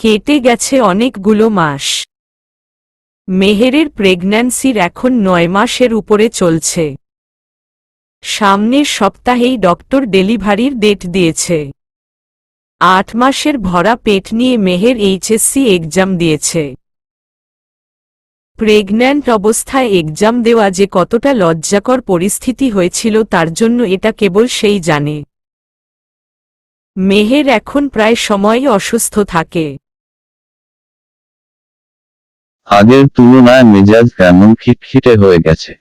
কেটে গেছে অনেকগুলো মাস। মেহেরের প্রেগন্যান্সির এখন ৯ মাসের উপরে চলছে। সামনের সপ্তাহেই ডক্টর ডেলিভারির ডেট দিয়েছে। ৮ মাসের ভরা পেট নিয়ে মেহের এইচএসসি এক্সাম দিয়েছে। প্রেগন্যান্ট অবস্থায় এক্সাম দেওয়া যে কতটা লজ্জাকর পরিস্থিতি হয়েছিল তার জন্য এটা কেবল সেই জানে। মেহের এখন প্রায় সময়ই অসুস্থ থাকে। আগের তুলনায় মেজাজ কেমন খিটখিটে হয়ে গেছে।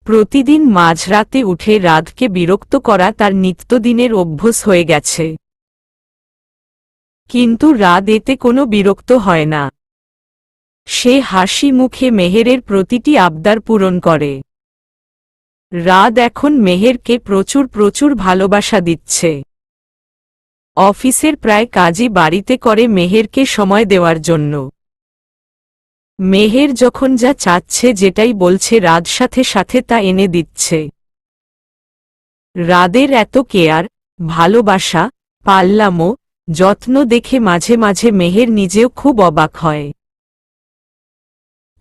প্রতিদিন মাঝরাতে উঠে রাতকে বিরক্ত করা তার নিত্যদিনের অভ্যাস হয়ে গেছে। কিন্তু রাত এতে কোনো বিরক্ত হয় না। সে হাসি মুখে মেহেরের প্রতিটি আবদার পূরণ করে। রাত এখন মেহেরকে প্রচুর প্রচুর ভালোবাসা দিচ্ছে। অফিসের প্রায় কাজই বাড়িতে করে মেহেরকে সময় দেওয়ার জন্য। মেহের যখন যা চাচ্ছে যেটাই বলছে রাত সাথে সাথে তা এনে দিচ্ছে। রাদের এত কেয়ার, ভালোবাসা, পাল্লামো, যত্ন দেখে মাঝে মাঝে মেহের নিজেও খুব অবাক হয়।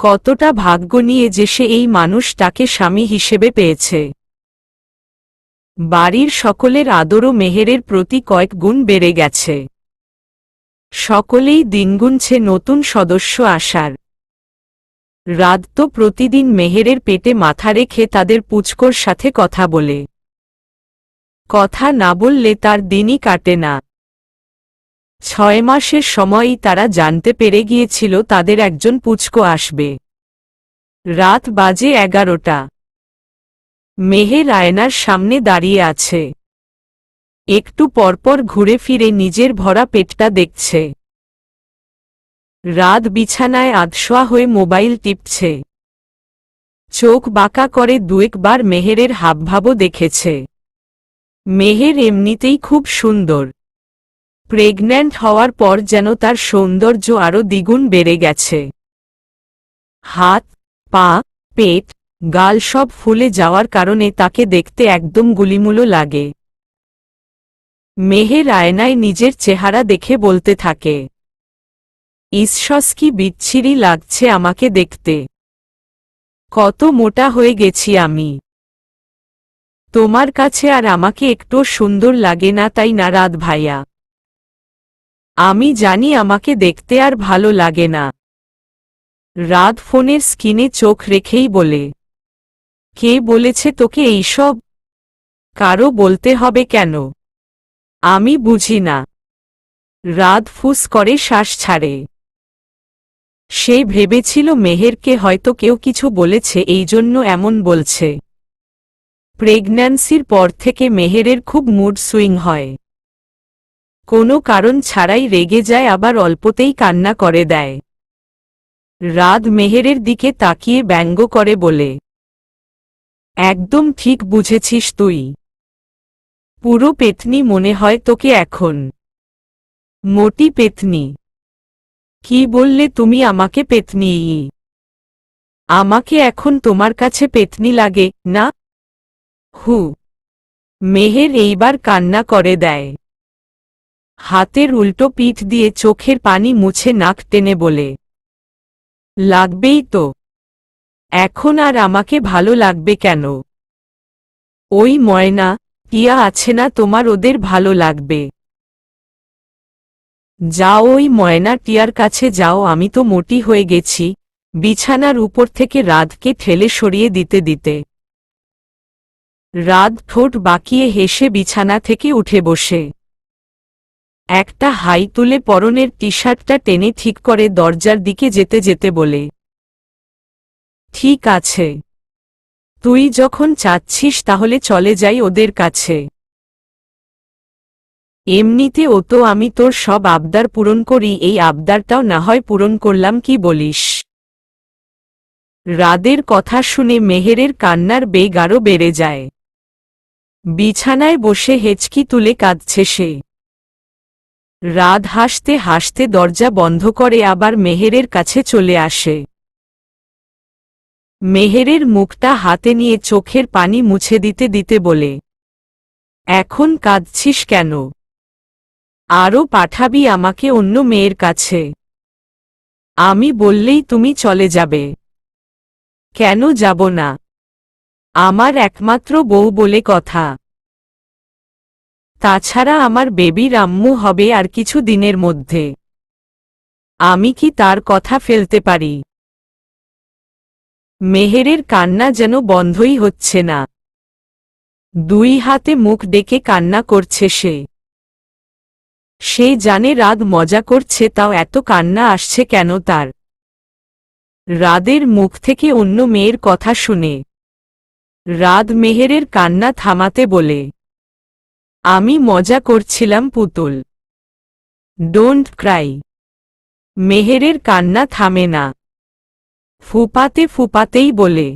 কতটা ভাগ্য নিয়ে যে সে এই মানুষটাকে স্বামী হিসেবে পেয়েছে। বাড়ির সকলের আদরও মেহেরের প্রতি কয়েক গুণ বেড়ে গেছে। সকলেই দিন গুনছে নতুন সদস্য আসার। রাত তো প্রতিদিন মেহেরের পেটে মাথা রেখে তাদের পুচকোর সাথে কথা বলে। কথা না বললে তার দিনই কাটে না। ৬ মাসের সময়ই তারা জানতে পেরে গিয়েছিল তাদের একজন পুচকো আসবে। রাত বাজে ১১টা। মেহের আয়নার সামনে দাঁড়িয়ে আছে। একটু পরপর ঘুরে ফিরে নিজের ভরা পেটটা দেখছে। রাত বিছানায় আধশোয়া হয়ে মোবাইল টিপছে। চোখ বাঁকা করে দুয়েকবার মেহেরের হাবভাবও দেখেছে। মেহের এমনিতেই খুব সুন্দর। প্রেগন্যান্ট হওয়ার পর যেন তার সৌন্দর্য আরও দ্বিগুণ বেড়ে গেছে। হাত, পা, পেট, গাল সব ফুলে যাওয়ার কারণে তাকে দেখতে একদম গুলিমুলো লাগে। মেহের আয়নায় নিজের চেহারা দেখে বলতে থাকে, ঈশ্বর কি বিচ্ছিরি লাগছে আমাকে দেখতে। কত মোটা হয়ে গেছি আমি। তোমার কাছে আর আমাকে একটু সুন্দর লাগে না, তাই না রাত ভাইয়া? আমি জানি আমাকে দেখতে আর ভালো লাগে না। রাত ফোনের স্ক্রিনে চোখ রেখেই বলে, কে বলেছে তোকে এইসব? কারো বলতে হবে কেন? আমি বুঝি না। রাত ফুস করে শ্বাস ছাড়ে। সে ভেবেছিল মেহেরকে হয়তো কেউ কিছু বলেছে এই জন্য এমন বলছে। প্রেগন্যান্সির পর থেকে মেহেরের খুব মুড সুইং হয়। কোনো কারণ ছাড়াই রেগে যায়, আবার অল্পতেই কান্না করে দেয়। রাত মেহেরের দিকে তাকিয়ে ব্যঙ্গ করে বলে, একদম ঠিক বুঝেছিস তুই। পুরো পেতনি মনে হয় তোকে এখন। মোটি পেতনি। কি বললে তুমি আমাকে পেতনি? আমাকে এখন তোমার কাছে পেতনি লাগে না? হু। মেহের এইবার কান্না করে দেয়। হাতের উল্টো পিঠ দিয়ে চোখের পানি মুছে নাক টেনে বলে, লাগবেই তো। এখন আর আমাকে ভালো লাগবে কেন? ওই ময়না, টিয়া আছে না তোমার, ওদের ভালো লাগবে। যাও ওই ময়না টিয়ার কাছে যাও, আমি তো মোটি হয়ে গেছি। বিছানার উপর থেকে রাতকে ঠেলে সরিয়ে দিতে দিতে রাত ঠোঁট বাঁকিয়ে হেসে বিছানা থেকে উঠে বসে একটা হাই তুলে পরনের টি শার্টটা টেনে ঠিক করে দরজার দিকে যেতে যেতে বলে, ঠিক আছে, তুই যখন চাচ্ছিস তাহলে চলে যাই ওদের কাছে। এমনিতে ও তো আমি তোর সব আবদার পূরণ করি, এই আবদারটাও না হয় পূরণ করলাম, কি বলিস? রাদের কথা শুনে মেহেরের কান্নার বেগ আরও বেড়ে যায়। বিছানায় বসে হেঁচকি তুলে কাঁদছে সে। রাত হাসতে হাসতে দরজা বন্ধ করে আবার মেহেরের কাছে চলে আসে। মেহেরের মুখটা হাতে নিয়ে চোখের পানি মুছে দিতে দিতে বলে, এখন কাঁদছিস কেন? আরও পাঠাবি আমাকে অন্য মেয়ের কাছে? আমি বললেই তুমি চলে যাবে? কেন যাব না? আমার একমাত্র বউ বলে কথা। তাছাড়া আমার বেবির আম্মু হবে আর কিছু দিনের মধ্যে। আমি কি তার কথা ফেলতে পারি? মেহেরের কান্না যেন বন্ধই হচ্ছে না। দুই হাতে মুখ ডেকে কান্না করছে সে। সে জানে রাত মজা করছে, তাও এত কান্না আসছে কেন তার? রাদের মুখ থেকে অন্য মেয়ের কথা শুনে রাদ মেহেরের কান্না থামাতে বলে, আমি মজা করছিলাম পুতুল, ডোন্ট ক্রাই। মেহেরের কান্না থামে না, ফুপাতে ফুপাতেই বলে,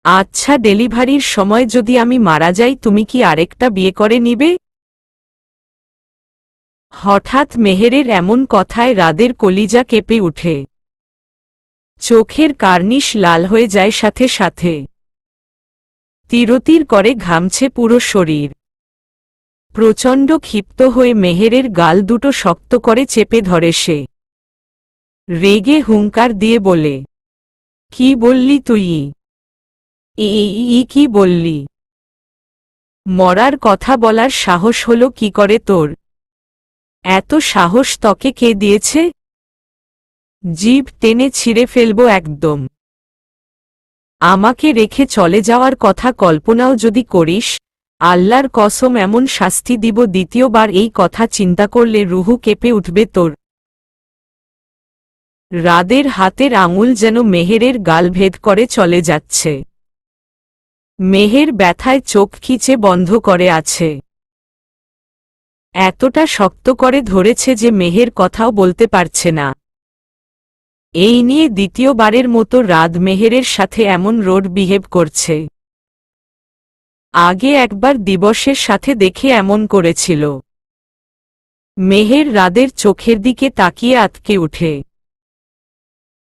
আচ্ছা ডেলিভারির সময় যদি আমি মারা যাই তুমি কি আরেকটা বিয়ে করে নিবে? হঠাৎ মেহেরের এমন কথায় রাদের কলিজা কেঁপে উঠে। চোখের কার্নিশ লাল হয়ে যায় সাথে সাথে। তিরতির করে ঘামছে পুরো শরীর। প্রচণ্ড ক্ষিপ্ত হয়ে মেহেরের গাল দুটো শক্ত করে চেপে ধরে সে। রেগে হুঙ্কার দিয়ে বলে, কি বললি তুই? কি বললি? মরার কথা বলার সাহস হলো কি করে তোর? এত সাহস তোকে কে দিয়েছে? জিভ টেনে ছিঁড়ে ফেলবো একদম। আমাকে রেখে চলে যাওয়ার কথা কল্পনাও যদি করিস, আল্লাহর কসম এমন শাস্তি দিব দ্বিতীয়বার এই কথা চিন্তা করলে রুহু কেঁপে উঠবে তোর। রাদের হাতের আঙুল যেন মেহেরের গাল ভেদ করে চলে যাচ্ছে। মেহের ব্যথায় চোখ খিচে বন্ধ করে আছে। এতটা শক্ত করে ধরেছে যে মেহের কথাও বলতে পারছে না। এই নিয়ে দ্বিতীয়বারের মতো রাদ মেহেরের সাথে এমন রোড বিহেভ করছে। আগে একবার দিবসের সাথে দেখে এমন করেছিল। মেহের রাদের চোখের দিকে তাকিয়ে আটকে উঠে।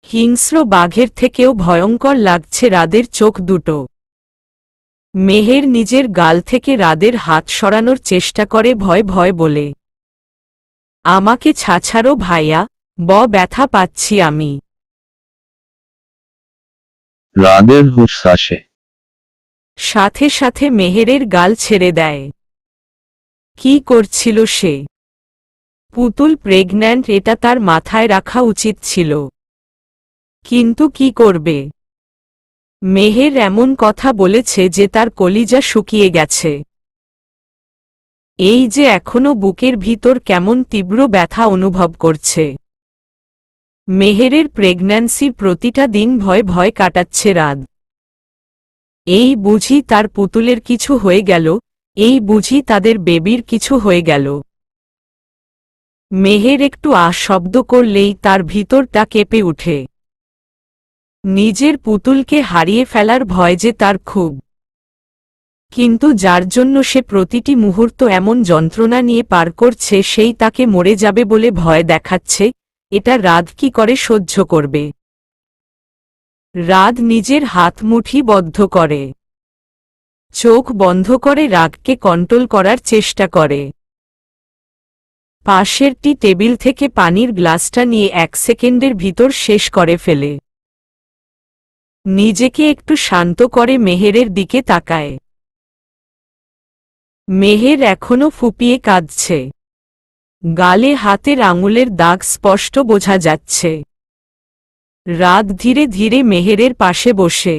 হিংস্র বাঘের থেকেও ভয়ঙ্কর লাগছে রাদের চোখ দুটো। মেহের নিজের গাল থেকে রাদের হাত সরানোর চেষ্টা করে ভয় ভয় বলে, আমাকে ছাড়ো ভাইয়া, ব্যথা পাচ্ছি আমি। রাদের হুঁশ আসে। সাথে সাথে মেহেরের গাল ছেড়ে দেয়। কি করছিল সে? পুতুল প্রেগন্যান্ট, এটা তার মাথায় রাখা উচিত ছিল। কিন্তু কি করবে? মেহের এমন কথা বলেছে যে তার কলিজা শুকিয়ে গেছে। এই যে এখনো বুকের ভিতর কেমন তীব্র ব্যথা অনুভব করছে। মেহেরের প্রেগন্যান্সির প্রতিটা দিন ভয় ভয় কাটাচ্ছে রাত। এই বুঝি তার পুতুলের কিছু হয়ে গেল, এই বুঝি তাদের বেবির কিছু হয়ে গেল। মেহের একটু শব্দ করলেই তার ভিতরটা কেঁপে উঠে। নিজের পুতুলকে হারিয়ে ফেলার ভয় যে তার খুব। কিন্তু যার জন্য সে প্রতিটি মুহূর্ত এমন যন্ত্রণা নিয়ে পার করছে সেই তাকে মরে যাবে বলে ভয় দেখাচ্ছে, এটা রাত কি করে সহ্য করবে? রাত নিজের হাত মুঠি বদ্ধ করে। চোখ বন্ধ করে রাগকে কন্ট্রোল করার চেষ্টা করে। পাশের টেবিল থেকে পানির গ্লাসটা নিয়ে 1 সেকেন্ডের ভিতর শেষ করে ফেলে। নিজেকে একটু শান্ত করে মেহেরের দিকে তাকায়। মেহের এখনো ফুপিয়ে কাঁদছে। গালে হাতের আঙুলের দাগ স্পষ্ট বোঝা যাচ্ছে। রাত ধীরে ধীরে মেহেরের পাশে বসে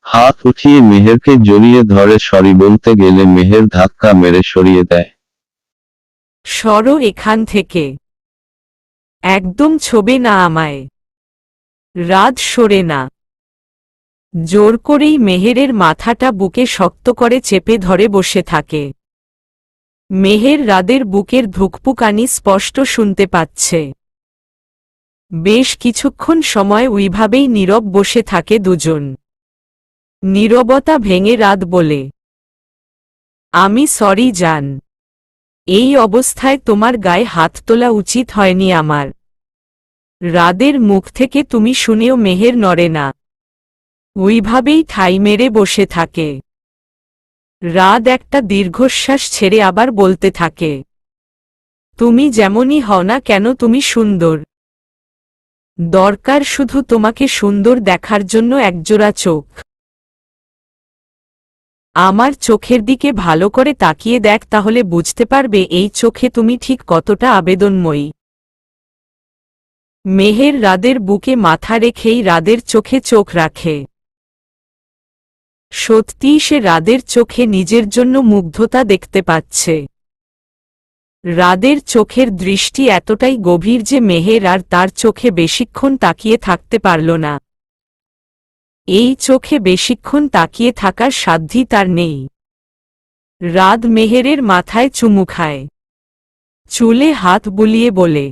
হাত উঠিয়ে মেহেরকে জড়িয়ে ধরে সরি বলতে গেলে মেহের ধাক্কা মেরে সরিয়ে দেয়। সরো এখান থেকে, একদম ছোবে না আমায়। রাত সরে না। জোর করেই মেহেরের মাথাটা বুকে শক্ত করে চেপে ধরে বসে থাকে। মেহের রাদের বুকের ধুকপুকানি স্পষ্ট শুনতে পাচ্ছে। বেশ কিছুক্ষণ সময় ওইভাবেই নীরব বসে থাকে দুজন। নীরবতা ভেঙে রাত বলে, আমি সরি জান। এই অবস্থায় তোমার গায়ে হাত তোলা উচিত হয়নি আমার। রাদের মুখ থেকে তুমি শুনেও মেহের নড়ে না। ওইভাবেই ঠাই মেরে বসে থাকে। রাত একটা দীর্ঘশ্বাস ছেড়ে আবার বলতে থাকে, তুমি যেমনই হও না কেন তুমি সুন্দর। দরকার শুধু তোমাকে সুন্দর দেখার জন্য একজোড়া চোখ। আমার চোখের দিকে ভালো করে তাকিয়ে দেখ, তাহলে বুঝতে পারবে এই চোখে তুমি ঠিক কতটা আবেদনময়ী। মেহের রাদের বুকে মাথা রেখেই রাদের চোখে চোখ রাখে। সত্যিই সে রাদের চোখে নিজের জন্য মুগ্ধতা দেখতে পাচ্ছে। রাদের চোখের দৃষ্টি এতটাই গভীর যে মেহের আর তার চোখে বেশিক্ষণ তাকিয়ে থাকতে পারল না। এই চোখে বেশিক্ষণ তাকিয়ে থাকার সাধ্যই তার নেই। রাদ মেহেরের মাথায় চুমু খায়, চুলে হাত বুলিয়ে বলে,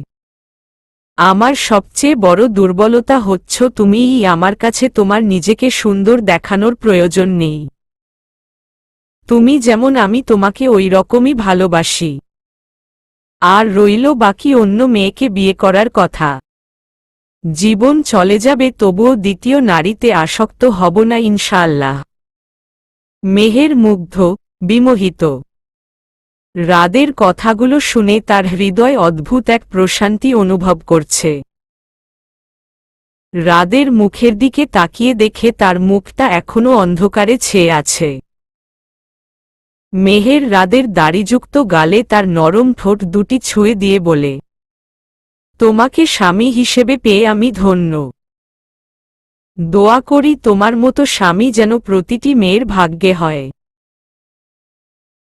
আমার সবচেয়ে বড় দুর্বলতা হচ্ছ তুমিই। আমার কাছে তোমার নিজেকে সুন্দর দেখানোর প্রয়োজন নেই। তুমি যেমন আমি তোমাকে ওই রকমই ভালোবাসি। আর রইল বাকি অন্য মেয়েকে বিয়ে করার কথা। জীবন চলে যাবে তবুও দ্বিতীয় নারীতে আসক্ত হব না ইনশাআল্লাহ। মেহের মুগ্ধ, বিমোহিত। রাদের কথাগুলো শুনে তার হৃদয় অদ্ভুত এক প্রশান্তি অনুভব করছে। রাদের মুখের দিকে তাকিয়ে দেখে তার মুখটা এখনো অন্ধকারে ছেয়ে আছে। মেহের রাদের দাড়িযুক্ত গালে তার নরম ঠোঁট দুটি ছুঁয়ে দিয়ে বলে, তোমাকে স্বামী হিসেবে পেয়ে আমি ধন্য। দোয়া করি তোমার মতো স্বামী যেন প্রতিটি মেয়ের ভাগ্যে হয়।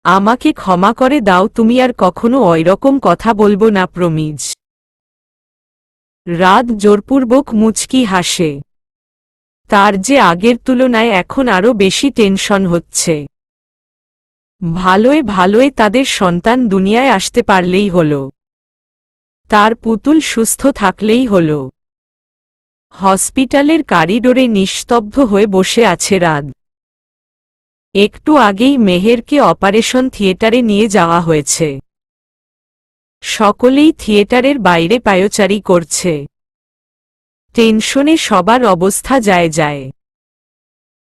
আমাকে ক্ষমা করে দাও, তুমি আর কখনো ওইরকম কথা বলবো না প্রমিজ। রাত জোরপূর্বক মুচকি হাসে। তার যে আগের তুলনায় এখন আরো বেশি টেনশন হচ্ছে। ভালোয় ভালোয় তাদের সন্তান দুনিয়ায় আসতে পারলেই হলো। তার পুতুল সুস্থ থাকলেই হলো। হসপিটালের করিডোরে নিস্তব্ধ হয়ে বসে আছে রাত। একটু আগেই মেহেরকে অপারেশন থিয়েটারে নিয়ে যাওয়া হয়েছে। সকলেই থিয়েটারের বাইরে পায়চারি করছে। টেনশনে সবার অবস্থা যায় যায়।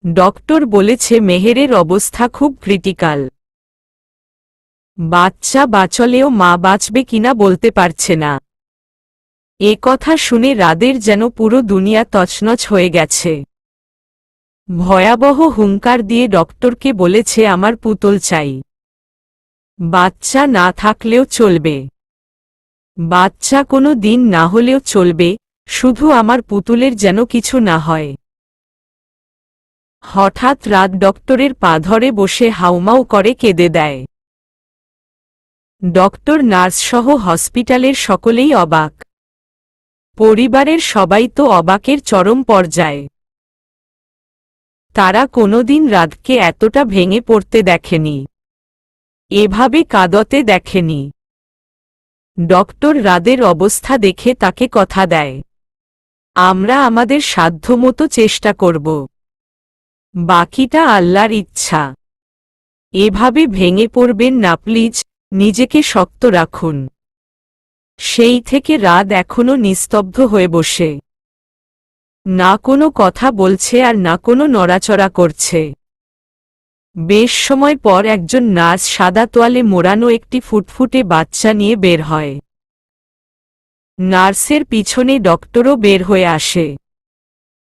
ডক্টর বলেছে মেহেরের অবস্থা খুব ক্রিটিক্যাল। বাচ্চা বাঁচলেও মা বাঁচবে কিনা বলতে পারছে না। এ কথা শুনে রাদের যেন পুরো দুনিয়া তছনছ হয়ে গেছে। ভয়াবহ হুঙ্কার দিয়ে ডক্টরকে বলেছে আমার পুতুল চাই। বাচ্চা না থাকলেও চলবে। বাচ্চা কোনো দিন না হলেও চলবে, শুধু আমার পুতুলের যেন কিছু না হয়। হঠাৎ রাত ডক্টরের পা ধরে বসে হাউমাউ করে কেঁদে দেয়। ডক্টর নার্সসহ হসপিটালের সকলেই অবাক। পরিবারের সবাই তো অবাকের চরম পর্যায়ে। তারা কোনোদিন রাতকে এতটা ভেঙে পড়তে দেখেনি, এভাবে কাঁদতে দেখেনি। ডক্টর রাদের অবস্থা দেখে তাকে কথা দেয়, আমরা আমাদের সাধ্যমতো চেষ্টা করব, বাকিটা আল্লাহর ইচ্ছা। এভাবে ভেঙে পড়বেন না প্লিজ, নিজেকে শক্ত রাখুন। সেই থেকে রাত এখনো নিস্তব্ধ হয়ে বসে, না কোনো কথা বলছে আর না কোনো নড়াচড়া করছে। বেশ সময় পর একজন নার্স সাদা তোয়ালে মোড়ানো একটি ফুটফুটে বাচ্চা নিয়ে বের হয়। নার্সের পিছনে ডক্টরও বের হয়ে আসে।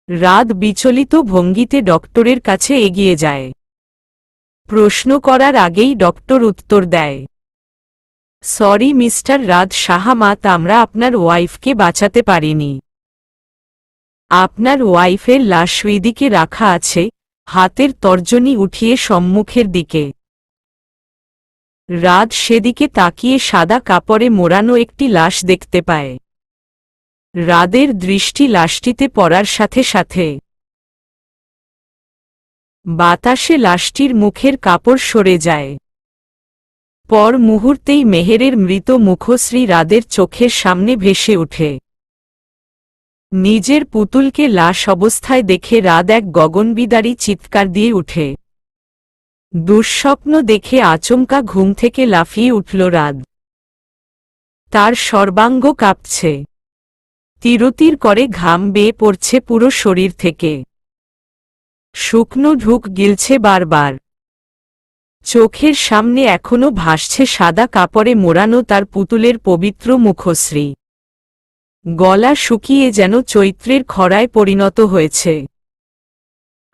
রাত বিচলিত ভঙ্গিতে ডক্টরের কাছে এগিয়ে যায়। প্রশ্ন করার আগেই ডক্টর উত্তর দেয়, সরি মিস্টার রাত শাহামাত, আমরা আপনার ওয়াইফকে বাঁচাতে পারিনি। আপনার ওয়াইফের লাশ ওইদিকে রাখা আছে, হাতের তর্জনী উঠিয়ে সম্মুখের দিকে। রাত সেদিকে তাকিয়ে সাদা কাপড়ে মোড়ানো একটি লাশ দেখতে পায়। রাদের দৃষ্টি লাশটিতে পড়ার সাথে সাথে বাতাসে লাশটির মুখের কাপড় সরে যায়। পর মুহূর্তেই মেহেরের মৃত মুখশ্রী রাদের চোখের সামনে ভেসে ওঠে। নিজের পুতুলকে লাশ অবস্থায় দেখে রাত এক গগনবিদারী চিৎকার দিয়ে উঠে। দুঃস্বপ্ন দেখে আচমকা ঘুম থেকে লাফিয়ে উঠল রাত। তার সর্বাঙ্গ কাঁপছে, তিরতির করে ঘাম বেয়ে পড়ছে পুরো শরীর থেকে। শুকনো ঢুক গিলছে বারবার। চোখের সামনে এখনো ভাসছে সাদা কাপড়ে মোড়ানো তার পুতুলের পবিত্র মুখশ্রী। গলা শুকিয়ে যেন চৈত্রের খরায় পরিণত হয়েছে।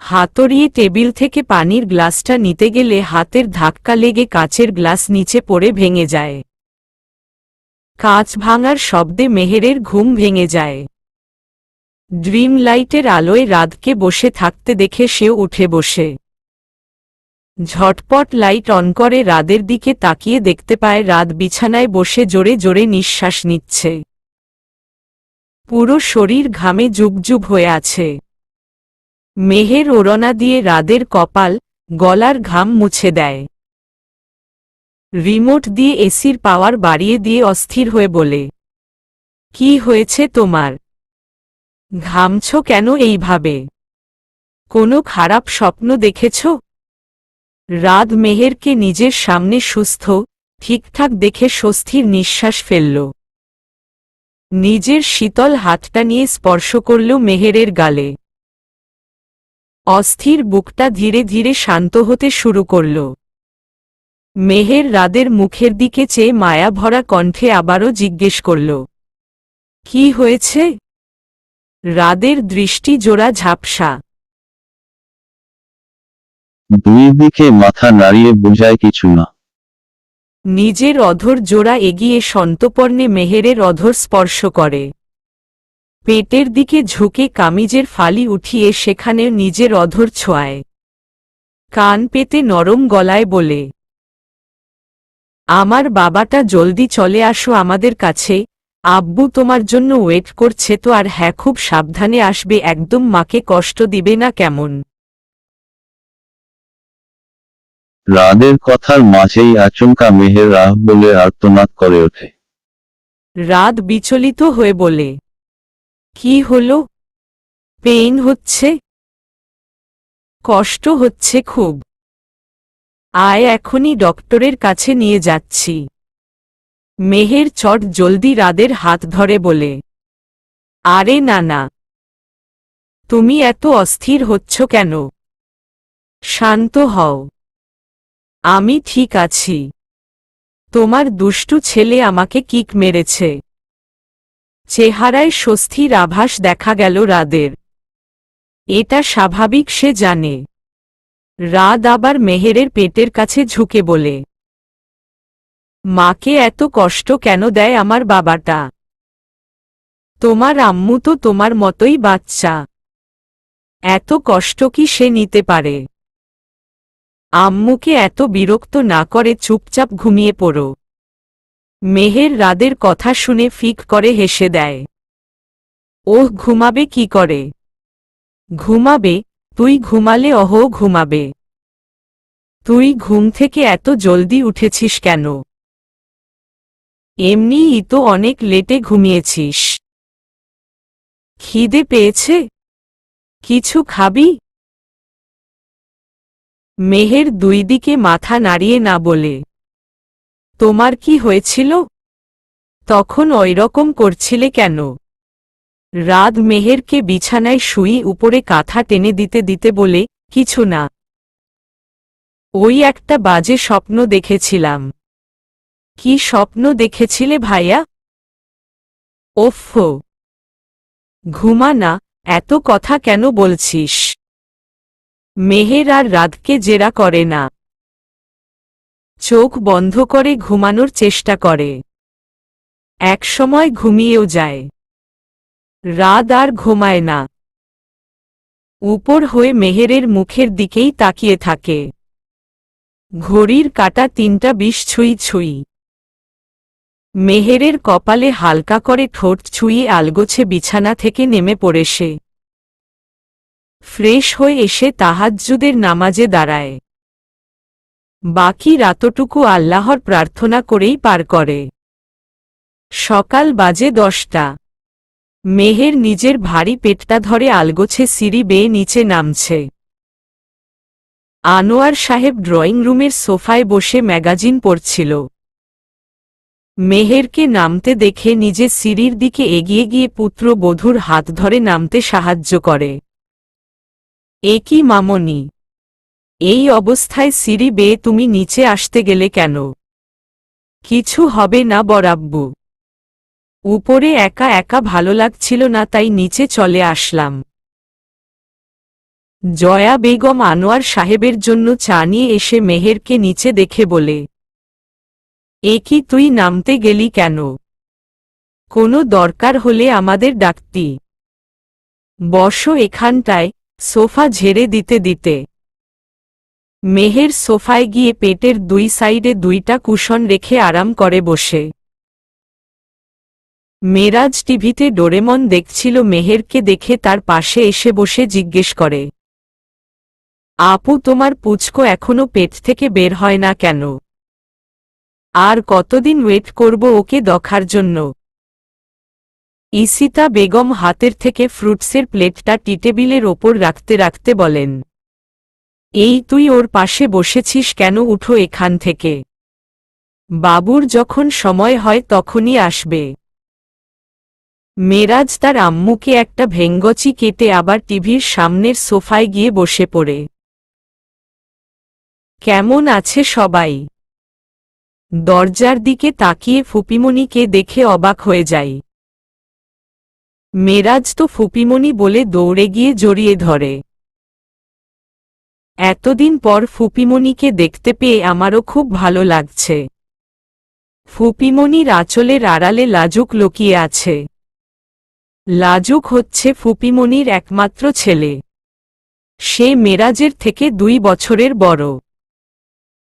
হাতড়িয়ে টেবিল থেকে পানির গ্লাসটা নিতে গেলে হাতের ধাক্কা লেগে কাচের গ্লাস নিচে পড়ে ভেঙে যায়। কাঁচ ভাঙার শব্দে মেহেরের ঘুম ভেঙে যায়। ড্রিম লাইটের আলোয় রাতকে বসে থাকতে দেখে সেও উঠে বসে। ঝটপট লাইট অন করে রাদের দিকে তাকিয়ে দেখতে পায় রাত বিছানায় বসে জোরে জোরে নিঃশ্বাস নিচ্ছে। পুরো শরীর ঘামে জুবজুব হয়ে আছে। মেহের ওড়না দিয়ে রাদের কপাল, গলার ঘাম মুছে দেয়। রিমোট দিয়ে এসির পাওয়ার বাড়িয়ে দিয়ে অস্থির হয়ে বলে, কি হয়েছে তোমার? ঘামছ কেন এইভাবে? কোনো খারাপ স্বপ্ন দেখেছ? রাত মেহেরকে নিজের সামনে সুস্থ, ঠিকঠাক দেখে স্বস্তির নিঃশ্বাস ফেলল। নিজের শীতল হাতটা নিয়ে স্পর্শ করল মেহেরের গালে। অস্থির বুকটা ধীরে ধীরে শান্ত হতে শুরু করল। মেহের রাদের মুখের দিকে চেয়ে মায়া ভরা কণ্ঠে আবারও জিজ্ঞেস করল, কি হয়েছে? রাদের দৃষ্টি জোড়া ঝাপসা। দুই দিকে মাথা নাড়িয়ে বোঝায় কিছু না। নিজের অধর জোড়া এগিয়ে সন্তপর্ণে মেহেরের অধর স্পর্শ করে। পেটের দিকে ঝুঁকে কামিজের ফালি উঠিয়ে সেখানে নিজের অধর ছোঁয়ায়। কান পেতে নরম গলায় বলে, আমার বাবাটা জলদি চলে আসো আমাদের কাছে, আব্বু তোমার জন্য ওয়েট করছে তো। আর হ্যাঁ, খুব সাবধানে আসবে, একদম মাকে কষ্ট দিবে না, কেমন? রাদের কথার মাঝেই আচমকা মেহের আহ বলে আর্তনাদ করে ওঠে। রাত বিচলিত হয়ে বলে, কি হলো? পেইন হচ্ছে? কষ্ট হচ্ছে খুব? আয়, এখনই ডক্টরের কাছে নিয়ে যাচ্ছি। মেহের চট জলদি রাদের হাত ধরে বলে, আরে না না, তুমি এত অস্থির হচ্ছ কেন? শান্ত হও, আমি ঠিক আছি। তোমার দুষ্টু ছেলে আমাকে কিক মেরেছে। চেহারায় স্বস্তির আভাস দেখা গেল রাদের। এটা স্বাভাবিক, সে জানে। রাত আবার মেহেরের পেটের কাছে ঝুঁকে বলে, মাকে এত কষ্ট কেন দেয় আমার বাবাটা? তোমার আম্মু তো তোমার মতোই বাচ্চা, এত কষ্ট কি সে নিতে পারে? আম্মুকে এত বিরক্ত না করে চুপচাপ ঘুমিয়ে পড়ো। মেহের রাদের কথা শুনে ফিক করে হেসে দেয়। ওহ, ঘুমাবে কি করে? ঘুমাবে, তুই ঘুমালে অহো ঘুমাবে। তুই ঘুম থেকে এত জলদি উঠেছিস কেন? এমনিই তো অনেক লেটে ঘুমিয়েছিস। খিদে পেয়েছে? কিছু খাবি? মেহের দুই দিকে মাথা নাড়িয়ে না বলে, তোমার কি হয়েছিল? তখন ওইরকম করছিলে কেন? রাত মেহেরকে বিছানায় শুই উপরে কাঁথা টেনে দিতে দিতে বলে, কিছু না। ওই একটা বাজে স্বপ্ন দেখেছিলাম। কি স্বপ্ন দেখেছিলে ভাইয়া? ওফো, ঘুমা না, এত কথা কেন বলছিস? মেহের আর রাতকে জেরা করে না। চোখ বন্ধ করে ঘুমানোর চেষ্টা করে। একসময় ঘুমিয়েও যায়। রাত আর ঘুমায় না। উপর হয়ে মেহেরের মুখের দিকেই তাকিয়ে থাকে। ঘড়ির কাঁটা 3:20 ছুঁই ছুঁই। মেহেরের কপালে হালকা করে ঠোঁট ছুঁয়ে আলগোছে বিছানা থেকে নেমে পড়ে সে। ফ্রেশ হয়ে এসে তাহাজ্জুদের নামাজে দাঁড়ায়। বাকি রাতটুকু আল্লাহর প্রার্থনা করেই পার করে। সকাল বাজে 10টা। মেহের নিজের ভারী পেটটা ধরে আলগোছে সিঁড়ি বেয়ে নিচে নামছে। আনোয়ার সাহেব ড্রয়িং রুমের সোফায় বসে ম্যাগাজিন পড়ছিল। মেহেরকে নামতে দেখে নিজে সিঁড়ির দিকে এগিয়ে গিয়ে পুত্রবধূর হাত ধরে নামতে সাহায্য করে। এ কি মামনি, এই অবস্থায় সিঁড়ি বেয়ে তুমি নিচে আসতে গেলে কেন? কিছু হবে না বড়াব্বু। উপরে একা একা ভালো লাগছিল না, তাই নিচে চলে আসলাম। জয়া বেগম আনোয়ার সাহেবের জন্য চা নিয়ে এসে মেহেরকে নিচে দেখে বলে, এ কি তুই নামতে গেলি কেন? কোনো দরকার হলে আমাদের ডাকতি। বসো এখানটায়, সোফা ঝেড়ে দিতে দিতে। মেহের সোফায় গিয়ে পেটের দুই সাইডে দুইটা কুশন রেখে আরাম করে বসে। মেরাজ টিভিতে ডোরেমন দেখছিল। মেহেরকে দেখে তার পাশে এসে বসে জিজ্ঞেস করে, আপু তোমার পুচকো এখনো পেট থেকে বের হয় না কেন? আর কতদিন ওয়েট করব ওকে দেখার জন্য? ইসিতা বেগম হাতের থেকে ফ্রুটসের প্লেটটা টেবিলের ওপর রাখতে রাখতে বলেন, এই তুই ওর পাশে বসেছিস কেন? উঠো এখান থেকে। বাবুর যখন সময় হয় তখনই আসবে। মেরাজ তার আম্মুকে একটা ভেঙ্গচি কেটে আবার টিভির সামনের সোফায় গিয়ে বসে পড়ে। কেমন আছে সবাই? দরজার দিকে তাকিয়ে ফুপিমণিকে দেখে অবাক হয়ে যায়। মেরাজ তো ফুপিমণি বলে দৌড়ে গিয়ে জড়িয়ে ধরে। এতদিন পর ফুপিমণিকে দেখতে পেয়ে আমারও খুব ভালো লাগছে। ফুপিমণির আঁচলের আড়ালে লাজুক লুকিয়ে আছে। লাজুক হচ্ছে ফুপিমণির একমাত্র ছেলে। সে মেরাজের থেকে 2 বছরের বড়।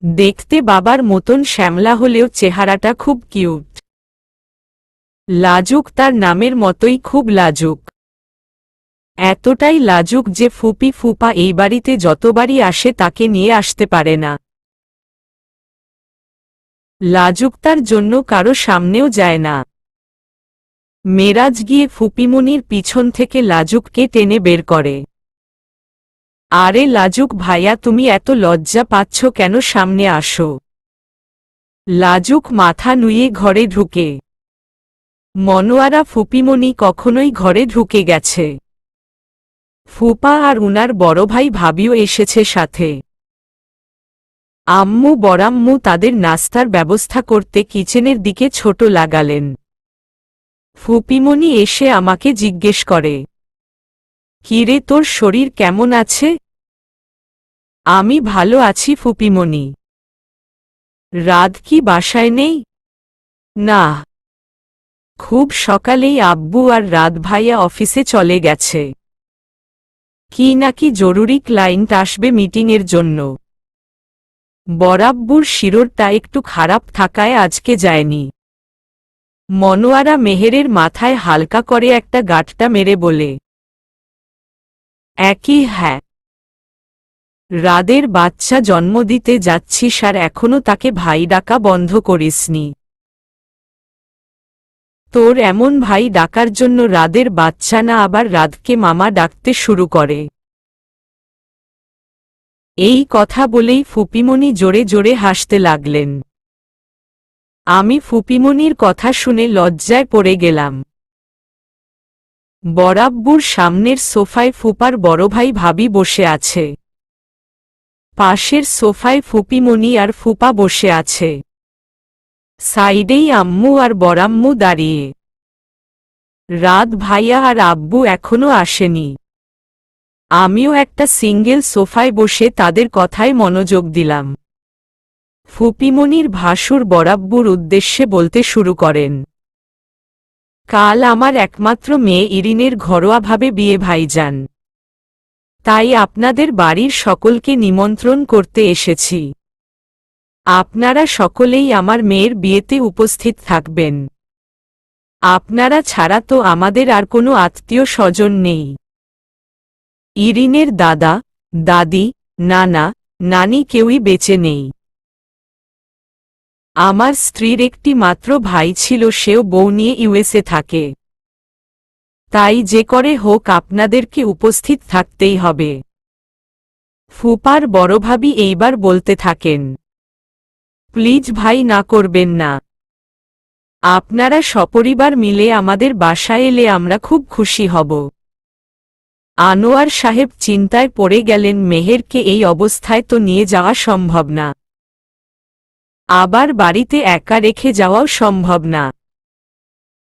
দেখতে বাবার মতন শ্যামলা হলেও চেহারাটা খুব কিউট। লাজুক তার নামের মতোই খুব লাজুক। এতটাই লাজুক যে ফুপি ফুপা এই বাড়িতে যতবারই আসে তাকে নিয়ে আসতে পারে না। লাজুকতার জন্য কারো সামনেও যায় না। মেরাজ গিয়ে ফুপিমণির পিছন থেকে লাজুককে টেনে বের করে। আরে লাজুক ভাইয়া, তুমি এত লজ্জা পাচ্ছ কেন? সামনে আসো। লাজুক মাথা নুয়ে ঘরে ঢুকে। মনোয়ারা ফুপিমণি কখনোই ঘরে ঢুকে গেছে। ফুপা আর উনার বড় ভাই ভাবিও এসেছে সাথে। আম্মু বড়াম্মু তাদের নাস্তার ব্যবস্থা করতে কিচেনের দিকে ছোট লাগালেন। ফুপিমণি এসে আমাকে জিজ্ঞেস করে, কিরে তোর শরীর কেমন আছে? আমি ভালো আছি ফুপিমণি। রাত কি বাসায় নেই? না, খুব সকালেই আব্বু আর রাত ভাইয়া অফিসে চলে গেছে। কি নাকি জরুরি ক্লায়েন্ট আসবে মিটিংয়ের জন্য। বড়াব্বুর শিরোরটা একটু খারাপ থাকায় আজকে যায়নি। মনোয়ারা মেহেরের মাথায় হালকা করে একটা গাঁটটা মেরে বলে, একই হ্যাঁ। রাদের বাচ্চা জন্ম দিতে যাচ্ছিস আর এখনো তাকে ভাই ডাকা বন্ধ করিসনি। তোর এমন ভাই ডাকার জন্য রাদের বাচ্চা না আবার রাদকে মামা ডাকতে শুরু করে। এই কথা বলেই ফুপিমণি জোরে জোরে হাসতে লাগলেন। আমি ফুপিমণির কথা শুনে লজ্জায় পড়ে গেলাম। বড়াব্বুর সামনের সোফায় ফুপার বড় ভাই ভাবি বসে আছে। পাশের সোফায় ফুপিমণি আর ফুপা বসে আছে। সাইডেই আম্মু আর বড়াম্মু দাঁড়িয়ে। রাত ভাইয়া আর আব্বু এখনো আসেনি। আমিও একটা সিঙ্গেল সোফায় বসে তাদের কথায় মনোযোগ দিলাম। ফুপিমণির ভাসুর বড়াব্বুর উদ্দেশ্যে বলতে শুরু করেন, কাল আমার একমাত্র মেয়ে ইরিনের ঘরোয়াভাবে বিয়ে ভাইজান। তাই আপনাদের বাড়ির সকলকে নিমন্ত্রণ করতে এসেছি। আপনারা সকলেই আমার মেয়ের বিয়েতে উপস্থিত থাকবেন। আপনারা ছাড়া তো আমাদের আর কোনো আত্মীয় স্বজন নেই। ইরিনের দাদা, দাদি, নানা, নানি কেউই বেঁচে নেই। আমার স্ত্রীর একটি মাত্র ভাই ছিল, সেও বউ নিয়ে ইউএসএ থাকে। তাই যে করে হোক আপনাদেরকে উপস্থিত থাকতেই হবে। ফুপার বড় ভাবি এইবার বলতে থাকেন, প্লিজ ভাই না করবেন না। আপনারা সপরিবার মিলে আমাদের বাসায় এলে আমরা খুব খুশি হব। আনোয়ার সাহেব চিন্তায় পড়ে গেলেন, মেহেরকে এই অবস্থায় তো নিয়ে যাওয়া সম্ভব না, আবার বাড়িতে একা রেখে যাওয়াও সম্ভব না।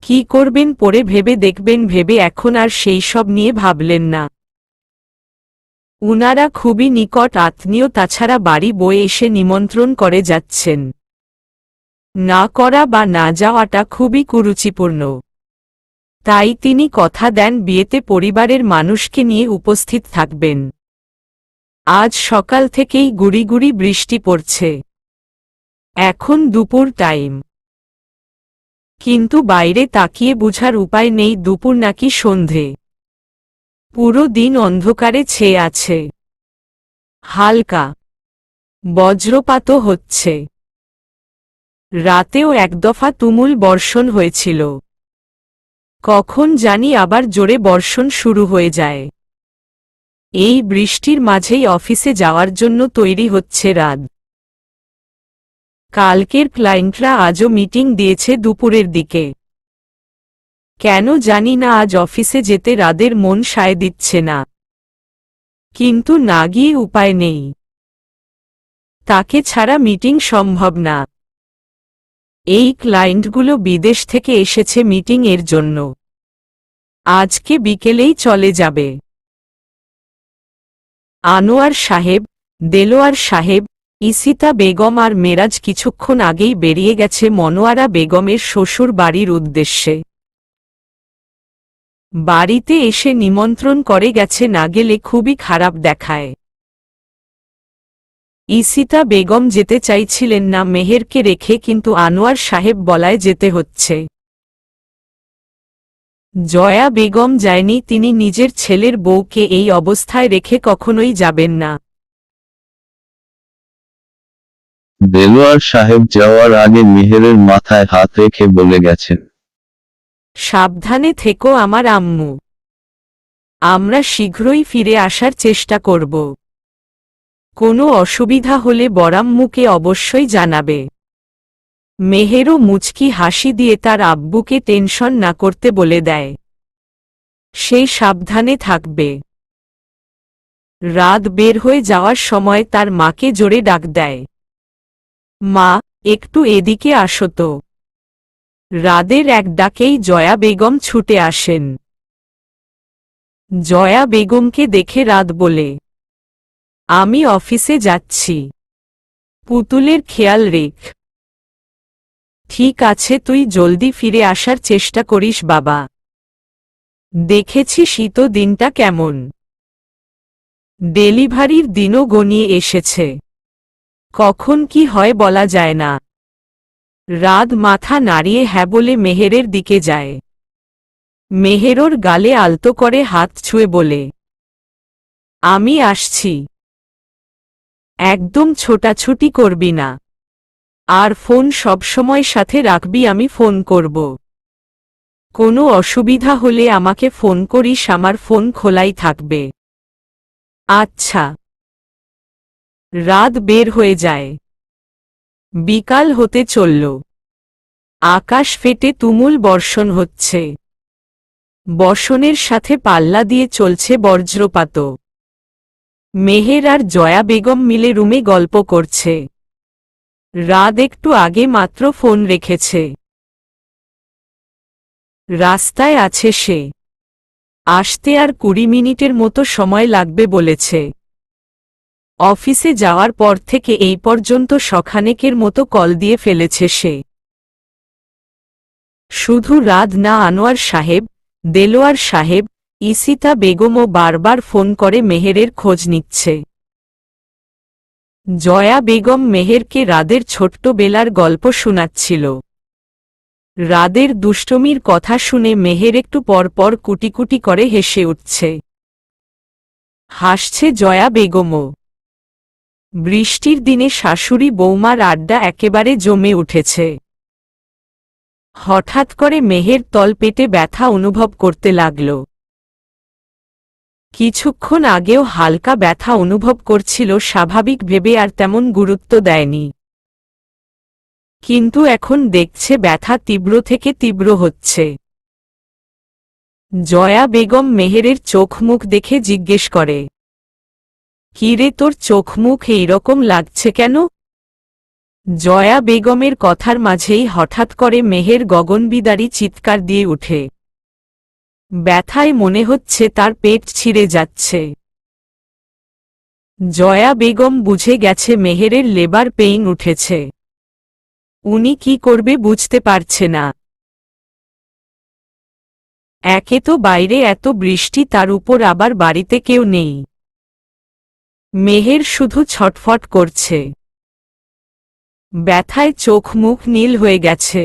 কি করবেন পরে ভেবে দেখবেন ভেবে এখন আর সেই সব নিয়ে ভাবলেন না। উনারা খুবই নিকট আত্মীয়, তাছাড়া বাড়ি বয়ে এসে নিমন্ত্রণ করে যাচ্ছেন, না করা বা না যাওয়াটা খুবই কুরুচিপূর্ণ। তাই তিনি কথা দেন বিয়েতে পরিবারের মানুষকে নিয়ে উপস্থিত থাকবেন। আজ সকাল থেকেই গুড়ি গুড়ি বৃষ্টি পড়ছে। এখন দুপুর টাইম, কিন্তু বাইরে তাকিয়ে বুঝার উপায় নেই দুপুর নাকি সন্ধে। পুরো দিন অন্ধকারে ছেয়ে আছে। হালকা বজ্রপাতও হচ্ছে। রাতেও একদফা তুমুল বর্ষণ হয়েছিল। কখন জানি আবার জোরে বর্ষণ শুরু হয়ে যায়। এই বৃষ্টির মাঝেই অফিসে যাওয়ার জন্য তৈরি হচ্ছে রাত। কালকের ক্লায়েন্টরা আজও মিটিং দিয়েছে দুপুরের দিকে। কেন জানি না আজ অফিসে যেতে রাদের মন সায় দিচ্ছে না, কিন্তু না গিয়ে উপায় নেই। তাকে ছাড়া মিটিং সম্ভব না। এই ক্লায়েন্টগুলো বিদেশ থেকে এসেছে মিটিং এর জন্য, আজকে বিকেলেই চলে যাবে। আনোয়ার সাহেব, দেলোয়ার সাহেব, ইসিতা বেগম আর মেরাজ কিছুক্ষণ আগেই বেরিয়ে গেছে মনোয়ারা বেগমের শ্বশুর বাড়ির উদ্দেশ্যে। বাড়িতে এসে নিমন্ত্রণ করে গেছে, না গেলে খুবই খারাপ দেখায়। ইসিতা বেগম যেতে চাইছিলেন না মেহেরকে রেখে, কিন্তু আনোয়ার সাহেব বলায় যেতে হচ্ছে। জয়া বেগম যায়নি, তিনি নিজের ছেলের বউকে এই অবস্থায় রেখে কখনোই যাবেন না। দেলোয়ার সাহেব যাওয়ার আগে মেহেরের মাথায় হাত রেখে বলে গেছেন, সাবধানে থেকো আমার আম্মু, আমরা শীঘ্রই ফিরে আসার চেষ্টা করব। কোনো অসুবিধা হলে বড়াম্মুকে অবশ্যই জানাবে। মেহেরও মুচকি হাসি দিয়ে তার আব্বুকে টেনশন না করতে বলে দেয়, সেই সাবধানে থাকবে। রাত বের হয়ে যাওয়ার সময় তার মাকে জোরে ডাক দেয়, মা, একটু এদিকে আসো তো। রাদের এক ডাকেই জয়া বেগম ছুটে আসেন। জয়া বেগমকে দেখে রাত বলে, আমি অফিসে যাচ্ছি, পুতুলের খেয়াল রেখ। ঠিক আছে, তুই জলদি ফিরে আসার চেষ্টা করিস বাবা। দেখেছি শীত দিনটা কেমন। ডেলিভারির দিনও গনিয়ে এসেছে, কখন কি হয় বলা যায় না। রাত মাথা নাড়িয়ে হ্যাঁ বলে মেহেরের দিকে যায়। মেহেরর গালে আলতো করে হাত ছুঁয়ে বলে, আমি আসছি। একদম ছোটাছুটি করবি না, আর ফোন সবসময় সাথে রাখবি, আমি ফোন করব। কোনো অসুবিধা হলে আমাকে ফোন করিস, আমার ফোন খোলাই থাকবে। আচ্ছা। রাত বের হয়ে যায়। বিকাল হতে চলল। আকাশ ফেটে তুমুল বর্ষণ হচ্ছে। বর্ষণের সাথে পাল্লা দিয়ে চলছে বজ্রপাত। মেহের আর জয়া বেগম মিলে রুমে গল্প করছে। রাত একটু আগে মাত্র ফোন রেখেছে। রাস্তায় আছে সে, আসতে আর 20 মিনিটের মতো সময় লাগবে বলেছে। অফিসে যাওয়ার পর থেকে এই পর্যন্ত শখানেকের মতো কল দিয়ে ফেলেছে সে। শুধু রাত না, আনোয়ার সাহেব, দেলোয়ার সাহেব, ইসিতা বেগমও বারবার ফোন করে মেহেরের খোঁজ নিচ্ছে। জয়া বেগম মেহেরকে রাদের ছোট্টবেলার গল্প শোনাচ্ছিল। রাদের দুষ্টমির কথা শুনে মেহের একটু পরপর কুটিকুটি করে হেসে উঠছে। হাসছে জয়া বেগমও। বৃষ্টির দিনে শাশুড়ি বৌমার আড্ডা একেবারে জমে উঠেছে। হঠাৎ করে মেহের তলপেটে ব্যথা অনুভব করতে লাগল। কিছুক্ষণ আগেও হালকা ব্যথা অনুভব করছিল, স্বাভাবিক ভেবে আর তেমন গুরুত্ব দেয়নি। কিন্তু এখন দেখছে ব্যথা তীব্র থেকে তীব্র হচ্ছে। জয়া বেগম মেহেরের চোখ মুখ দেখে জিজ্ঞেস করে, কিরে তোর চোখ মুখ এইরকম লাগছে কেন? জয়া বেগমের কথার মাঝেই হঠাৎ করে মেহের গগনবিদারী চিৎকার দিয়ে ওঠে। ব্যথায় মনে হচ্ছে তার পেট ছিঁড়ে যাচ্ছে। জয়া বেগম বুঝে গেছে মেহেরের লেবার পেইন উঠেছে। উনি কি করবে বুঝতে পারছে না। একে তো বাইরে এত বৃষ্টি, তার উপর আবার বাড়িতে কেউ নেই। মেহের শুধু ছটফট করছে। ব্যথায় চোখ মুখ নীল হয়ে গেছে।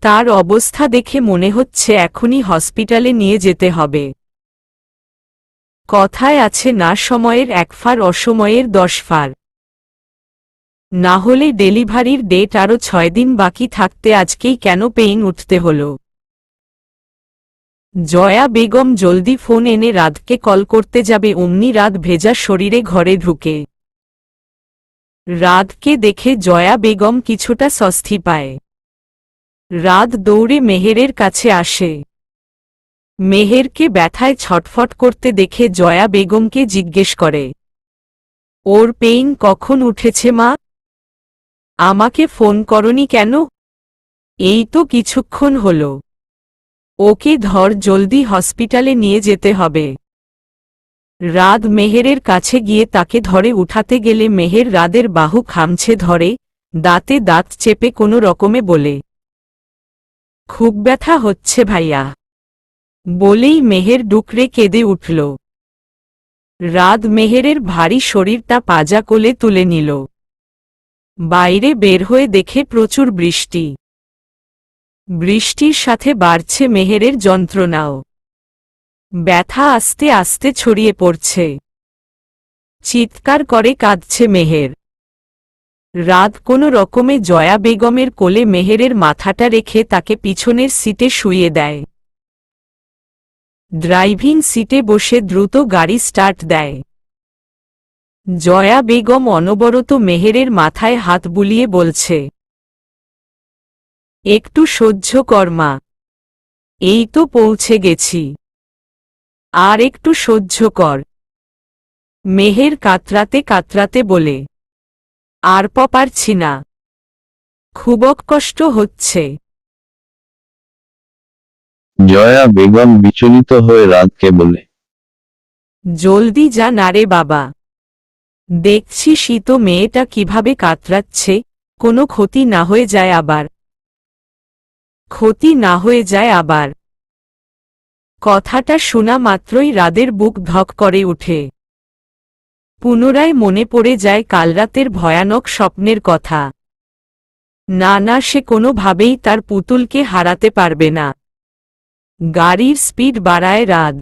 তার অবস্থা দেখে মনে হচ্ছে এখনই হসপিটালে নিয়ে যেতে হবে। কথায় আছে না সময়ের 1 ফার অসময়ের 10 ফার। না হলে ডেলিভারির ডেট আরও 6 দিন বাকি থাকতে আজকেই কেন পেইন উঠতে হলো। জয়া বেগম জলদি ফোন এনে রাতকে কল করতে যাবে, অমনি রাত ভেজা শরীরে ঘরে ঢুকে। রাতকে দেখে জয়া বেগম কিছুটা স্বস্তি পায়। রাত দৌড়ে মেহেরের কাছে আসে। মেহেরকে ব্যথায় ছটফট করতে দেখে জয়া বেগমকে জিজ্ঞেস করে, ওর পেইন কখন উঠেছে মা? আমাকে ফোন করনি কেন? এই তো কিছুক্ষণ হলো। ওকে ধর, জলদি হসপিটালে নিয়ে যেতে হবে। রাত মেহেরের কাছে গিয়ে তাকে ধরে উঠাতে গেলে মেহের রাদের বাহু খামছে ধরে, দাঁতে দাঁত চেপে কোনো রকমে বলে, খুব ব্যথা হচ্ছে ভাইয়া। বলেই মেহের ডুকরে কেঁদে উঠল। রাত মেহেরের ভারী শরীরটা পাজা কোলে তুলে নিল। বাইরে বের হয়ে দেখে প্রচুর বৃষ্টি। বৃষ্টির সাথে বাড়ছে মেহেরের যন্ত্রণাও। ব্যথা আস্তে আস্তে ছড়িয়ে পড়ছে। চিৎকার করে কাঁদছে মেহের। রাত কোনো রকমে জয়া বেগমের কোলে মেহেরের মাথাটা রেখে তাকে পিছনের সিটে শুইয়ে দেয়। ড্রাইভিং সিটে বসে দ্রুত গাড়ি স্টার্ট দেয়। জয়া বেগম অনবরত মেহেরের মাথায় হাত বুলিয়ে বলছে, একটু সহ্য কর মা, এই তো পৌঁছে গেছি, আর একটু সহ্য কর। মেহের কাতরাতে কাতরাতে বলে, আর পারছি না, খুব কষ্ট হচ্ছে। জয়া বেগম বিচলিত হয়ে রাতকে বলে, জলদি যা না রে বাবা, দেখছি শীত মেয়েটা কিভাবে কাতরাচ্ছে, কোনো ক্ষতি না হয়ে যায় আবার। ক্ষতি না হয়ে যায় আবার। কথাটা শোনা মাত্রই রাদের বুক ধক করে উঠে। পুনরায় মনে পড়ে যায় কাল রাতের ভয়ানক স্বপ্নের কথা। না না, সে কোনোভাবেই তার পুতুলকে হারাতে পারবে না। গাড়ির স্পিড বাড়ায় রাত।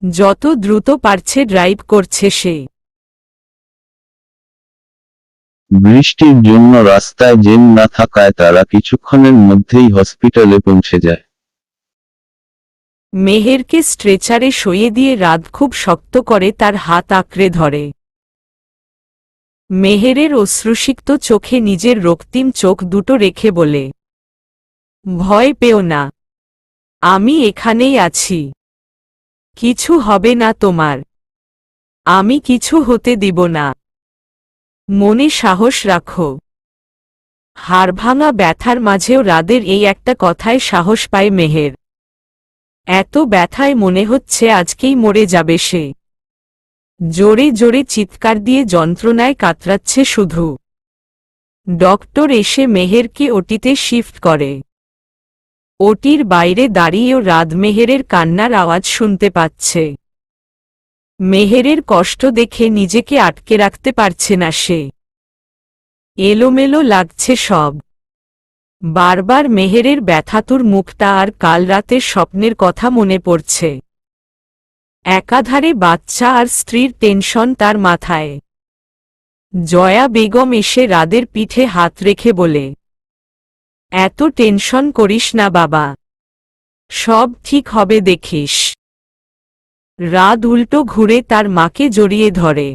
যত দ্রুত পারছে ড্রাইভ করছে সে। বৃষ্টির জন্য রাস্তায় জ্যাম না থাকায় তারা কিছুক্ষণের মধ্যেই হসপিটালে পৌঁছে যায়। মেহেরকে স্ট্রেচারে শুইয়ে দিয়ে রাত খুব শক্ত করে তার হাত আঁকড়ে ধরে। মেহেরের অশ্রুসিক্ত চোখে নিজের রক্তিম চোখ দুটো রেখে বলে, ভয় পেও না, আমি এখানেই আছি, কিছু হবে না তোমার, আমি কিছু হতে দিব না, মনে সাহস রাখো। হাড়ভাঙা ব্যথার মাঝেও রাদের এই একটা কথায় সাহস পায় মেহের। এত ব্যথায় মনে হচ্ছে আজকেই মরে যাবে সে। জোরে জোরে চিৎকার দিয়ে যন্ত্রণায় কাতরাচ্ছে শুধু। ডক্টর এসে মেহেরকে ওটিতে শিফট করে। ওটির বাইরে দাঁড়িয়েও রাত মেহেরের কান্নার আওয়াজ শুনতে পাচ্ছে। মেহেরের কষ্ট দেখে নিজেকে আটকে রাখতে পারছে না সে। এলোমেলো লাগছে সব। বারবার মেহেরের ব্যথাতুর মুখটা আর কাল রাতের স্বপ্নের কথা মনে পড়ছে। একাধারে বাচ্চা আর স্ত্রীর টেনশন তার মাথায়। জয়া বেগম এসে রাদের পিঠে হাত রেখে বলে, এত টেনশন করিস না বাবা, সব ঠিক হবে দেখিস। রাত উল্টো ঘুরে তার মাকে জড়িয়ে ধরে।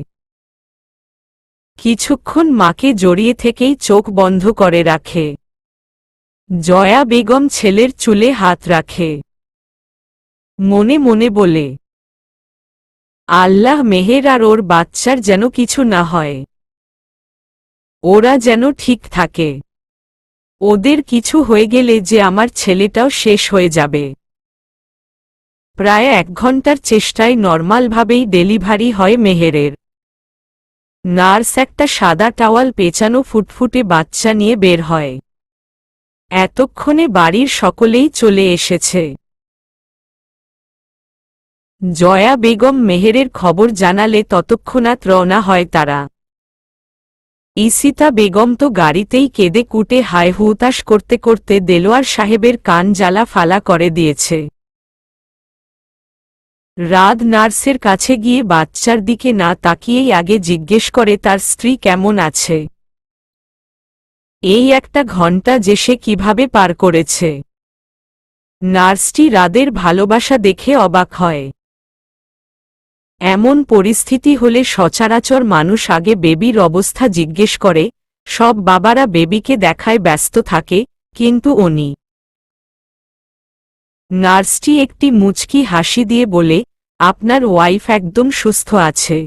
কিছুক্ষণ মাকে জড়িয়ে থেকেই চোখ বন্ধ করে রাখে। জয়া বেগম ছেলের চুলে হাত রাখে। মনে মনে বলে, আল্লাহ মেহের আর ওর বাচ্চার যেন কিছু না হয়, ওরা যেন ঠিক থাকে। ওদের কিছু হয়ে গেলে যে আমার ছেলেটাও শেষ হয়ে যাবে। প্রায় 1 ঘন্টার চেষ্টায় নর্মালভাবেই ডেলিভারি হয় মেহেরের। নার্স একটা সাদা টাওয়াল পেঁচানো ফুটফুটে বাচ্চা নিয়ে বের হয়। এতক্ষণে বাড়ির সকলেই চলে এসেছে। জয়া বেগম মেহেরের খবর জানালে ততক্ষণাৎ রওনা হয় তারা। ইসিতা বেগম তো গাড়িতেই কেঁদে কুটে হায় হুতাশ করতে করতে দেলোয়ার সাহেবের কান জ্বালা ফালা করে দিয়েছে। রাত নার্সের কাছে গিয়ে বাচ্চার দিকে না তাকিয়েই আগে জিজ্ঞেস করে তার স্ত্রী কেমন আছে। এই 1 ঘন্টা যে সে কিভাবে পার করেছে। নার্সটি রাদের ভালোবাসা দেখে অবাক হয়। এমন পরিস্থিতি হলে সচরাচর মানুষ আগে বেবির অবস্থা জিজ্ঞেস করে। সব বাবারা বেবিকে দেখায় ব্যস্ত থাকে, কিন্তু উনি। নার্সটি একটি মুচকি হাসি দিয়ে বলে, আপনার ওয়াইফ একদম সুস্থ আছে।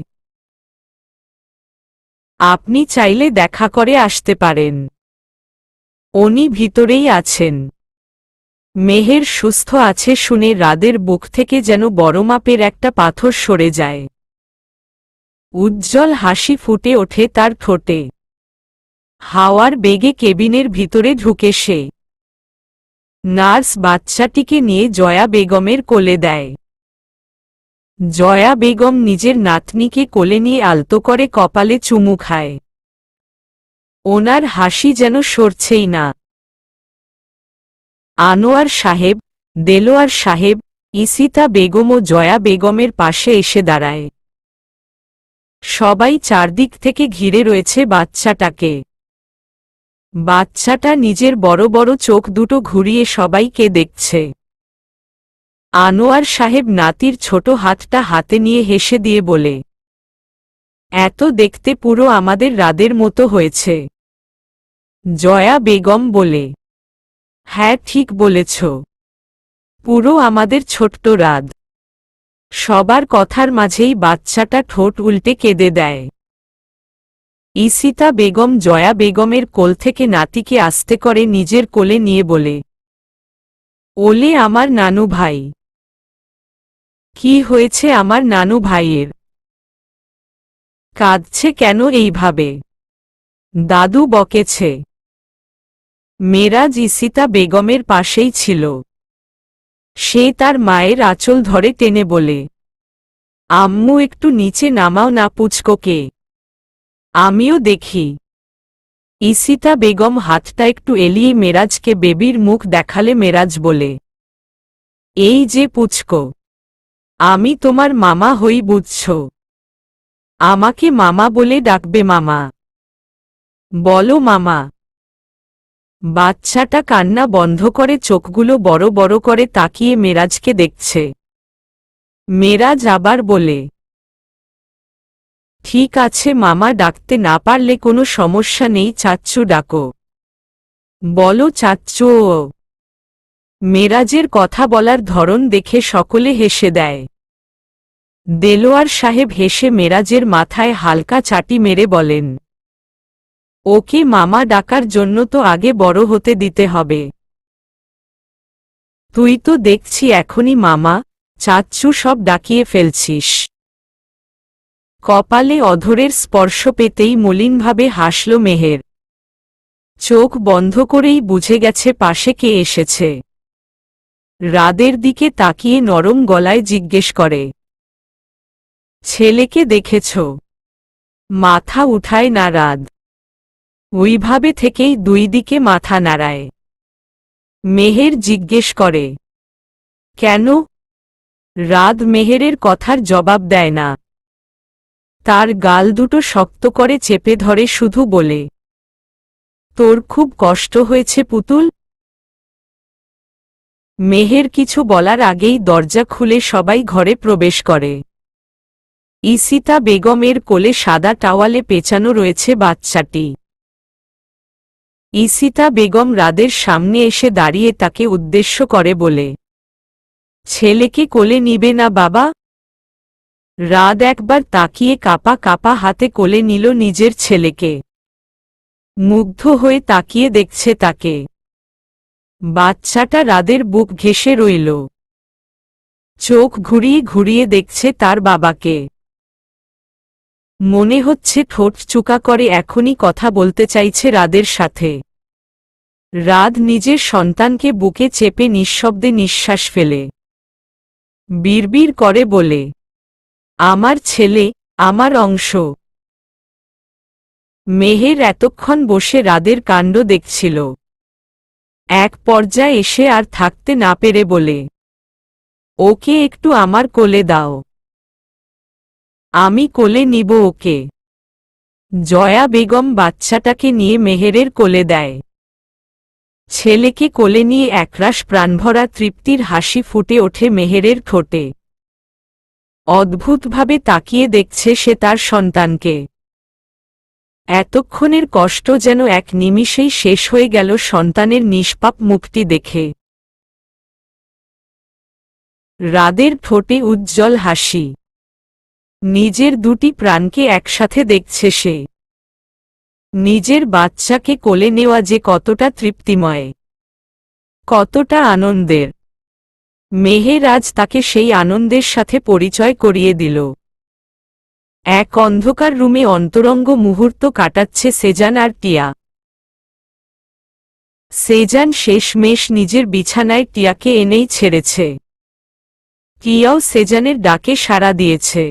আপনি চাইলে দেখা করে আসতে পারেন। উনি ভিতরেই আছেন। মেহের সুস্থ আছে শুনে রাদের বুক থেকে যেন বড় মাপের একটা পাথর সরে যায়। উজ্জ্বল হাসি ফুটে ওঠে তার ঠোঁটে। হাওয়ার বেগে কেবিনের ভিতরে ঢুকে সে। নার্স বাচ্চাটিকে নিয়ে জয়া বেগমের কোলে দেয়। জয়া বেগম নিজের নাতনিকে কোলে নিয়ে আলতো করে কপালে চুমু খায়। ওনার হাসি যেন সরছেই না। আনোয়ার সাহেব, দেলোয়ার সাহেব, ইসিতা বেগম ও জয়া বেগমের পাশে এসে দাঁড়ায়। সবাই চারদিক থেকে ঘিরে রয়েছে বাচ্চাটাকে। বাচ্চাটা নিজের বড় বড় চোখ দুটো ঘুরিয়ে সবাইকে দেখছে। আনোয়ার সাহেব নাতির ছোট হাতটা হাতে নিয়ে হেসে দিয়ে বলে, এত দেখতে পুরো আমাদের রাদের মতো হয়েছে। জয়া বেগম বলে, হ্যাঁ ঠিক বলেছ, পুরো আমাদের ছোট্ট রাদ। সবার কথার মাঝেই বাচ্চাটা ঠোঁট উল্টে কেঁদে দেয়। ইসিতা বেগম জয়া বেগমের কোল থেকে নাতিকে আস্তে করে নিজের কোলে নিয়ে বলে, ওলে আমার নানু ভাই। কি হয়েছে আমার নানু ভাইয়ের? কাঁদছে কেন এইভাবে? দাদু বকেছে। মেরাজ ইসিতা বেগমের পাশেই ছিল। সে তার মায়ের আঁচল ধরে টেনে বলে, আম্মু একটু নিচে নামাও না পুচকোকে, আমিও দেখি। ইসিতা বেগম হাতটা একটু এলিয়ে মেরাজকে বেবির মুখ দেখালে মেরাজ বলে, এই যে পুচকো, আমি তোমার মামা হই বুঝছ। আমাকে মামা বলে ডাকবে মামা। বলো মামা। বাচ্চাটা কান্না বন্ধ করে চোখগুলো বড় বড় করে তাকিয়ে মেরাজকে দেখছে। মেরাজ আবার বলে, ঠিক আছে মামা, ডাকতে না পারলে কোনো সমস্যা নেই, চাচ্চু ডাকো। বলো চাচ্চু। মেরাজের কথা বলার ধরন দেখে সকলে হেসে দেয়। দেলোয়ার সাহেব হেসে মেরাজের মাথায় হালকা চাটি মেরে বলেন, ওকে মামা ডাকার জন্য তো আগে বড় হতে দিতে হবে। তুই তো দেখছি এখনই মামা চাচ্চু সব ডাকিয়ে ফেলছিস। কপালে অধরের স্পর্শ পেতেই মলিনভাবে হাসল মেহের। চোখ বন্ধ করেই বুঝে গেছে পাশে কে এসেছে। রাদের দিকে তাকিয়ে নরম গলায় জিজ্ঞেস করে, ছেলেকে দেখেছ? মাথা উঠায় না রাদ। ওইভাবে থেকেই 2 দিকে মাথা নাড়ায়। মেহের জিজ্ঞেস করে, কেন? রাদ মেহেরের কথার জবাব দেয় না। তার গাল দুটো শক্ত করে চেপে ধরে শুধু বলে, তোর খুব কষ্ট হয়েছে পুতুল? মেহের কিছু বলার আগেই দরজা খুলে সবাই ঘরে প্রবেশ করে। ইসিতা বেগমের কোলে সাদা টাওয়ালে পেঁচানো রয়েছে বাচ্চাটি। ইসিতা বেগম রাদের সামনে এসে দাঁড়িয়ে তাকে উদ্দেশ্য করে বলে, ছেলেকে কোলে নিবে না বাবা? রাদ একবার তাকিয়ে কাপা কাপা হাতে কোলে নিল নিজের ছেলেকে। মুগ্ধ হয়ে তাকিয়ে দেখছে তাকে। বাচ্চাটা রাদের বুক ঘেঁষে রইল। চোখ ঘুরিয়ে ঘুরিয়ে দেখছে তার বাবাকে। মনে হচ্ছে ঠোঁট চুকা করে এখনই কথা বলতে চাইছে রাদের সাথে। রাদ নিজের সন্তানকে বুকে চেপে নিঃশব্দে নিঃশ্বাস ফেলে বিড়বিড় করে বলে, আমার ছেলে, আমার অংশ। মেহের এতক্ষণ বসে রাদের কাণ্ড দেখছিল। এক পর্যায়ে এসে আর থাকতে না পেরে বলে, ওকে একটু আমার কোলে দাও। আমি কোলে নিব ওকে। জয়া বেগম বাচ্চাটাকে নিয়ে মেহেরের কোলে দেয়। ছেলেকে কোলে নিয়ে একরাশ প্রাণভরা তৃপ্তির হাসি ফুটে ওঠে মেহেরের ঠোঁটে। অদ্ভুতভাবে তাকিয়ে দেখছে সে তার সন্তানকে। এতক্ষণের কষ্ট যেন এক নিমিষেই শেষ হয়ে গেল সন্তানের নিষ্পাপ মুখটি দেখে। রাদের ঠোঁটে উজ্জ্বল হাসি। নিজের দুটি প্রাণকে একসাথে দেখছে সে। নিজের বাচ্চাকে কোলে নেওয়া যে কতটা তৃপ্তিময়, কতটা আনন্দের। মেহের আজ তাকে সেই আনন্দের সাথে পরিচয় করিয়ে দিল। এক অন্ধকার রুমে অন্তরঙ্গ মুহূর্ত কাটাচ্ছে সেজান আর টিয়া। সেজান শেষমেশ নিজের বিছানায় টিয়াকে এনেই ছেড়েছে। টিয়াও সেজানের ডাকে সাড়া দিয়েছে।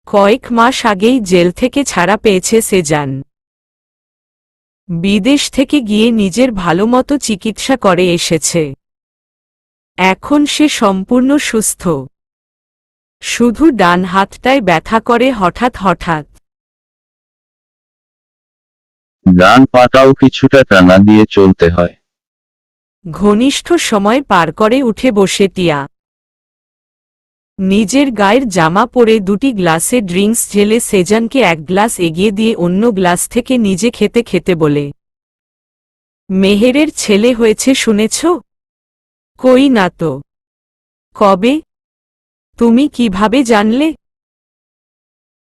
কয়েক মাস আগেই জেল থেকে ছাড়া পেয়েছে সেজান। বিদেশ থেকে গিয়ে নিজের ভালোমতো চিকিৎসা করে এসেছে। এখন সে সম্পূর্ণ সুস্থ। শুধু ডান হাতটায় ব্যথা করে হঠাৎ হঠাৎ। ডান পাটাও কিছুটা টানা দিয়ে চলতে হয়। ঘনিষ্ঠ সময় পার করে উঠে বসে টিয়া। নিজের গায়ের জামা পরে দুটি গ্লাসে ড্রিঙ্কস ঢেলে সেজানকে এক গ্লাস এগিয়ে দিয়ে অন্য গ্লাস থেকে নিজে খেতে খেতে বলে, মেহেরের ছেলে হয়েছে শুনেছ? কই না তো। কবে? তুমি কিভাবে জানলে?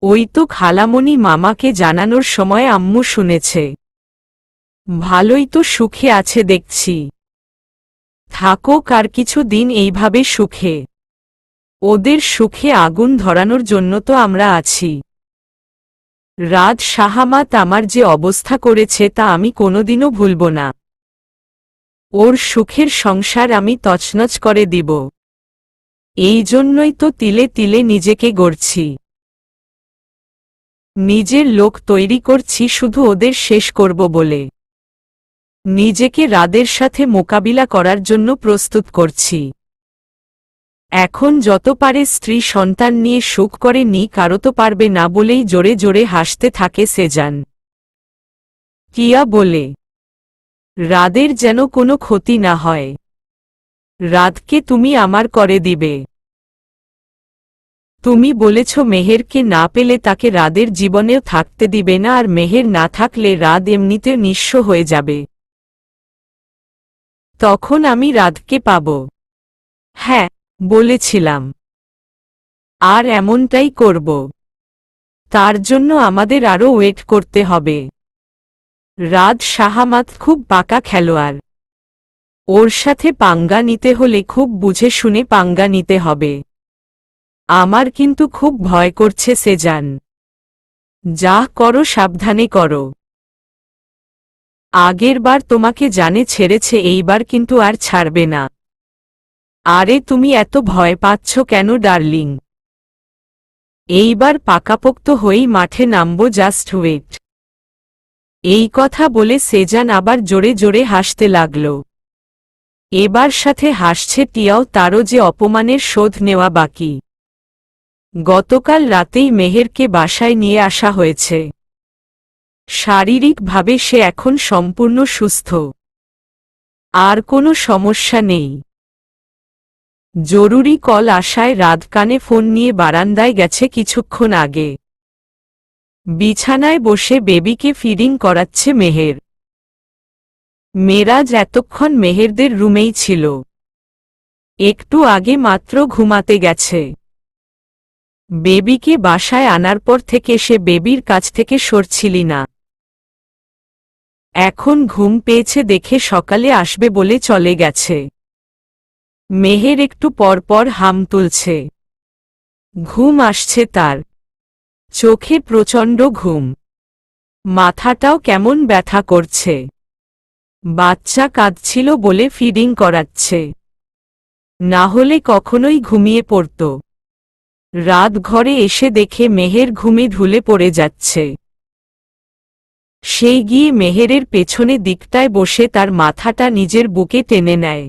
ওই তো খালামণি মামাকে জানানোর সময় আম্মু শুনেছে। ভালোই তো সুখে আছে দেখছি। থাকুক আর কিছু দিন এইভাবে সুখে। ওদের সুখে আগুন ধরানোর জন্য তো আমরা আছি। রাত শাহামাত আমার যে অবস্থা করেছে তা আমি কোনোদিনও ভুলব না। ওর সুখের সংসার আমি তছনছ করে দিব। এই জন্যই তো তিলে তিলে নিজেকে গড়ছি। নিজের লোক তৈরি করছি শুধু ওদের শেষ করব বলে। নিজেকে রাদের সাথে মোকাবিলা করার জন্য প্রস্তুত করছি। এখন যত পারে স্ত্রী সন্তান নিয়ে সুখ করে নি কারো তো পারবে না বলেই জোরে জোরে হাসতে থাকে সেজান। টিয়া বলে, রাদের যেন কোনো ক্ষতি না হয়। রাতকে তুমি আমার করে দিবে। তুমি বলেছ মেহেরকে না পেলে তাকে রাদের জীবনেও থাকতে দিবে না, আর মেহের না থাকলে রাত এমনিতে নিঃস্ব হয়ে যাবে। তখন আমি রাতকে পাব। হ্যাঁ, বলেছিলাম। আর এমনটাই করব। তার জন্য আমাদের আরও ওয়েট করতে হবে। রাত শাহামাত খুব পাকা খেলোয়াড়। ওর সাথে পাঙ্গা নিতে হলে খুব বুঝে শুনে পাঙ্গা নিতে হবে। আমার কিন্তু খুব ভয় করছে সেজান। যা করো সাবধানে করো। আগেরবার তোমাকে জানে ছেড়েছে, এইবার কিন্তু আর ছাড়বে না। আরে তুমি এত ভয় পাচ্ছ কেন ডার্লিং? এইবার পাকাপোক্ত হয়েই মাঠে নামবো, জাস্ট ওয়েট। এই কথা বলে সেজান আবার জোরে জোরে হাসতে লাগল। এবার সাথে হাসছে টিয়াও, তারও যে অপমানের শোধ নেওয়া বাকি। গতকাল রাতেই মেহেরকে বাসায় নিয়ে আসা হয়েছে। শারীরিকভাবে সে এখন সম্পূর্ণ সুস্থ। আর কোনো সমস্যা নেই। জরুরি কল আসায় রাত কানে ফোন নিয়ে বারান্দায় গেছে কিছুক্ষণ আগে। বিছানায় বসে বেবিকে ফিডিং করাচ্ছে মেহের। মেরাজ এতক্ষণ মেহেরদের রুমেই ছিল। একটু আগে মাত্র ঘুমাতে গেছে। বেবিকে বাসায় আনার পর থেকে সে বেবির কাছ থেকে সরছিলি না। এখন ঘুম পেয়েছে দেখে সকালে আসবে বলে চলে গেছে। মেহের একটু পর পর হাম তুলছে। ঘুম আসছে তার। চোখে প্রচণ্ড ঘুম। মাথাটাও কেমন ব্যথা করছে। বাচ্চা কাঁদছিল বলে ফিডিং করাচ্ছে, না হলে কখনোই ঘুমিয়ে পড়ত। রাত ঘরে এসে দেখে মেহের ঘুমে ঢুলে পড়ে যাচ্ছে। সেই গিয়ে মেহেরের পেছনে দিকটায় বসে তার মাথাটা নিজের বুকে টেনে নেয়।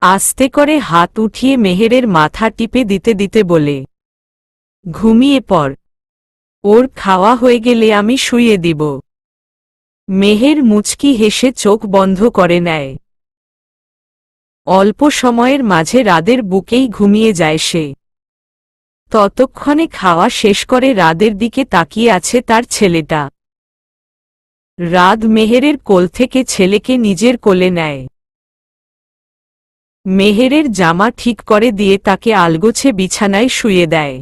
আস্তে করে হাত উঠিয়ে মেহেরের মাথা টিপে দিতে দিতে বলে, ঘুমিয়ে পড়, ওর খাওয়া হয়ে গেলে আমি শুইয়ে দিব। মেহের মুচকি হেসে চোখ বন্ধ করে নেয়। অল্প সময়ের মাঝে রাদের বুকেই ঘুমিয়ে যায় সে। ততক্ষণে খাওয়া শেষ করে রাদের দিকে তাকিয়ে আছে তার ছেলেটা। রাদ মেহেরের কোল থেকে ছেলেকে নিজের কোলে নেয়। মেহেরের জামা ঠিক করে দিয়ে তাকে আলগোছে বিছানায় শুয়ে দেয়।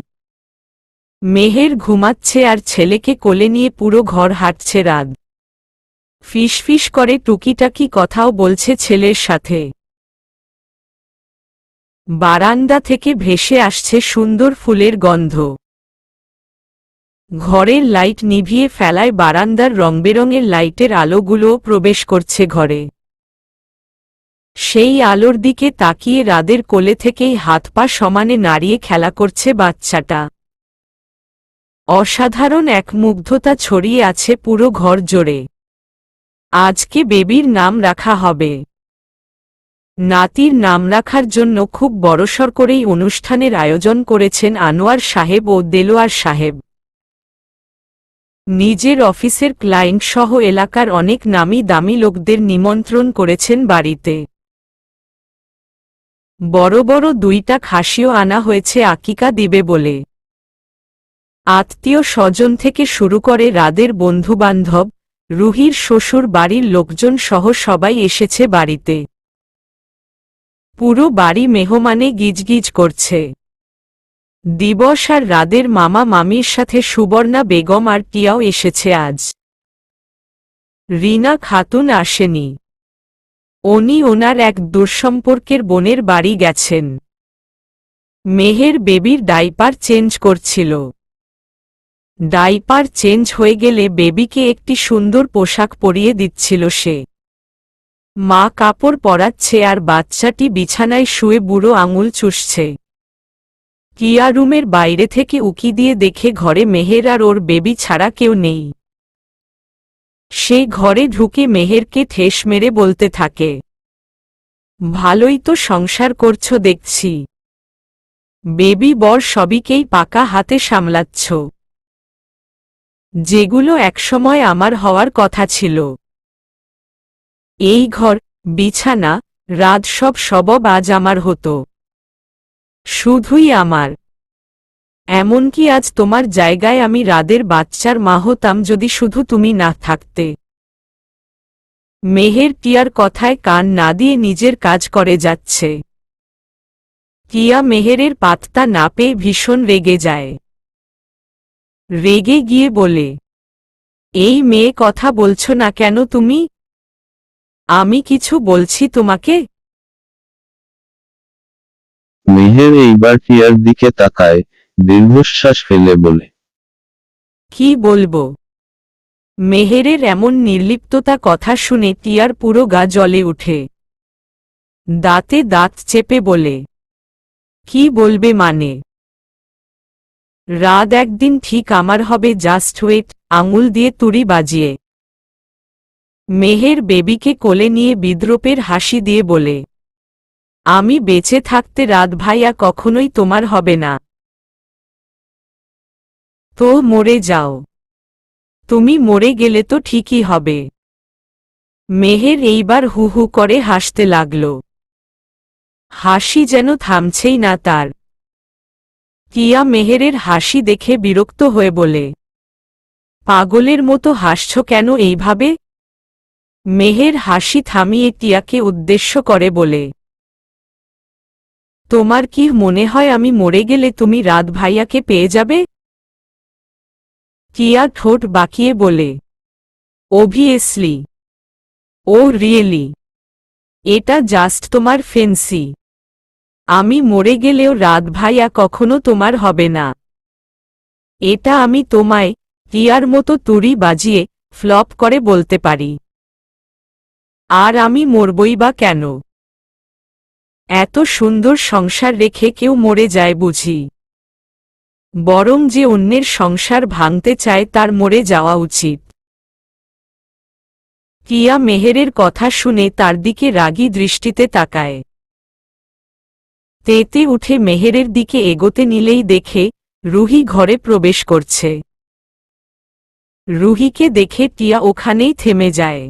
মেহের ঘুমাচ্ছে আর ছেলেকে কোলে নিয়ে পুরো ঘর হাঁটছে রাদ। ফিসফিস করে টুকিটাকি কথাও বলছে ছেলের সাথে। বারান্দা থেকে ভেসে আসছে সুন্দর ফুলের গন্ধ। ঘরের লাইট নিভিয়ে ফেলায় বারান্দার রংবেরঙের লাইটের আলোগুলোও প্রবেশ করছে ঘরে। সেই আলোর দিকে তাকিয়ে রাদের কোলে থেকেই হাত পা সমানে নাড়িয়ে খেলা করছে বাচ্চাটা। অসাধারণ এক মুগ্ধতা ছড়িয়ে আছে পুরো ঘর জুড়ে। আজকে বেবির নাম রাখা হবে। নাতির নাম রাখার জন্য খুব বড়সড় করেই অনুষ্ঠানের আয়োজন করেছেন আনোয়ার সাহেব ও দেলোয়ার সাহেব। নিজের অফিসের ক্লায়েন্ট সহ এলাকার অনেক নামি দামি লোকদের নিমন্ত্রণ করেছেন বাড়িতে। বড় বড় 2টা খাসিও আনা হয়েছে আকিকা দিবে বলে। আত্মীয় স্বজন থেকে শুরু করে রাদের বন্ধুবান্ধব, রুহির শ্বশুর বাড়ির লোকজন সহ সবাই এসেছে বাড়িতে। পুরো বাড়ি মেহমানে গিজগিজ করছে। দিবস আর রাদের মামা মামির সাথে সুবর্ণা বেগম আর টিয়াও এসেছে আজ। রিনা খাতুন আসেনি। উনি ওনার এক দূরসম্পর্কের বোনের বাড়ি গেছেন। মেহের বেবির ডাইপার চেঞ্জ করছিল। ডাইপার চেঞ্জ হয়ে গেলে বেবিকে একটি সুন্দর পোশাক পরিয়ে দিচ্ছিল সে। মা কাপড় পরাচ্ছে আর বাচ্চাটি বিছানায় শুয়ে বুড়ো আঙুল চুষছে। কিয়া রুমের বাইরে থেকে উকি দিয়ে দেখে ঘরে মেহের আর ওর বেবি ছাড়া কেউ নেই। সে ঘরে ঢুকে মেহেরকে ঠেস মেরে বলতে থাকে, ভালোই তো সংসার করছো দেখছি। বেবি বর সবিকেই পাকা হাতে সামলাচ্ছ। যেগুলো একসময় আমার হওয়ার কথা ছিল। এই ঘর, বিছানা, রাত সব আজ আমার হতো। শুধুই আমার। এমনকি আজ তোমার জায়গায় আমি রাদের বাচ্চার মা হতাম যদি শুধু তুমি না থাকতে। মেহের টিয়ার কথায় কান না দিয়ে নিজের কাজ করে যাচ্ছে। টিয়া মেহেরের পাত্তা না পেয়ে ভীষণ রেগে যায়। রেগে গিয়ে বলে, এই মেয়ে কথা বলছো না কেন তুমি? আমি কিছু বলছি তোমাকে? মেহের এইবার টিয়ার দিকে তাকায়, দীর্ঘশ্বাস ফেলে বলে, কি বলবো? মেহেরের এমন নির্লিপ্ততা কথা শুনে টিয়ার পুরো গা জ্বলে উঠে। দাঁতে দাঁত চেপে বলে, কি বলবে মানে? রাত একদিন ঠিক আমার হবে, জাস্ট ওয়েট। আঙুল দিয়ে তুড়ি বাজিয়ে মেহের বেবিকে কোলে নিয়ে বিদ্রূপের হাসি দিয়ে বলে, আমি বেঁচে থাকতে রাত ভাইয়া কখনোই তোমার হবে না। তো মরে যাও। তুমি মরে গেলে তো ঠিকই হবে। মেহের এইবার হু হু করে হাসতে লাগল। হাসি যেন থামছেই না তার। টিয়া মেহেরের হাসি দেখে বিরক্ত হয়ে বলে, পাগলের মতো হাসছ কেন এইভাবে? মেহের হাসি থামিয়ে টিয়াকে উদ্দেশ্য করে বলে, তোমার কি মনে হয় আমি মরে গেলে তুমি রাত ভাইয়াকে পেয়ে যাবে? টিয়া ঠোঁট বাঁকিয়ে বলে, অবভিয়াসলি। ও রিয়েলি? এটা জাস্ট তোমার ফেন্সি। আমি মরে গেলেও রাত ভাইয়া কখনো তোমার হবে না। এটা আমি তোমায় টিয়ার মতো তুড়ি বাজিয়ে ফ্লপ করে বলতে পারি। আর আমি মরবই বা কেন? এত সুন্দর সংসার রেখে কেউ মরে যায় বুঝি? বরং যে অন্যের সংসার ভাঙতে চায় তার মরে যাওয়া উচিত। টিয়া মেহেরের কথা শুনে তার দিকে রাগী দৃষ্টিতে তাকায়। তেতে উঠে মেহেরের দিকে এগোতে নিলেই দেখে রুহি ঘরে প্রবেশ করছে। রুহিকে দেখে টিয়া ওখানেই থেমে যায়।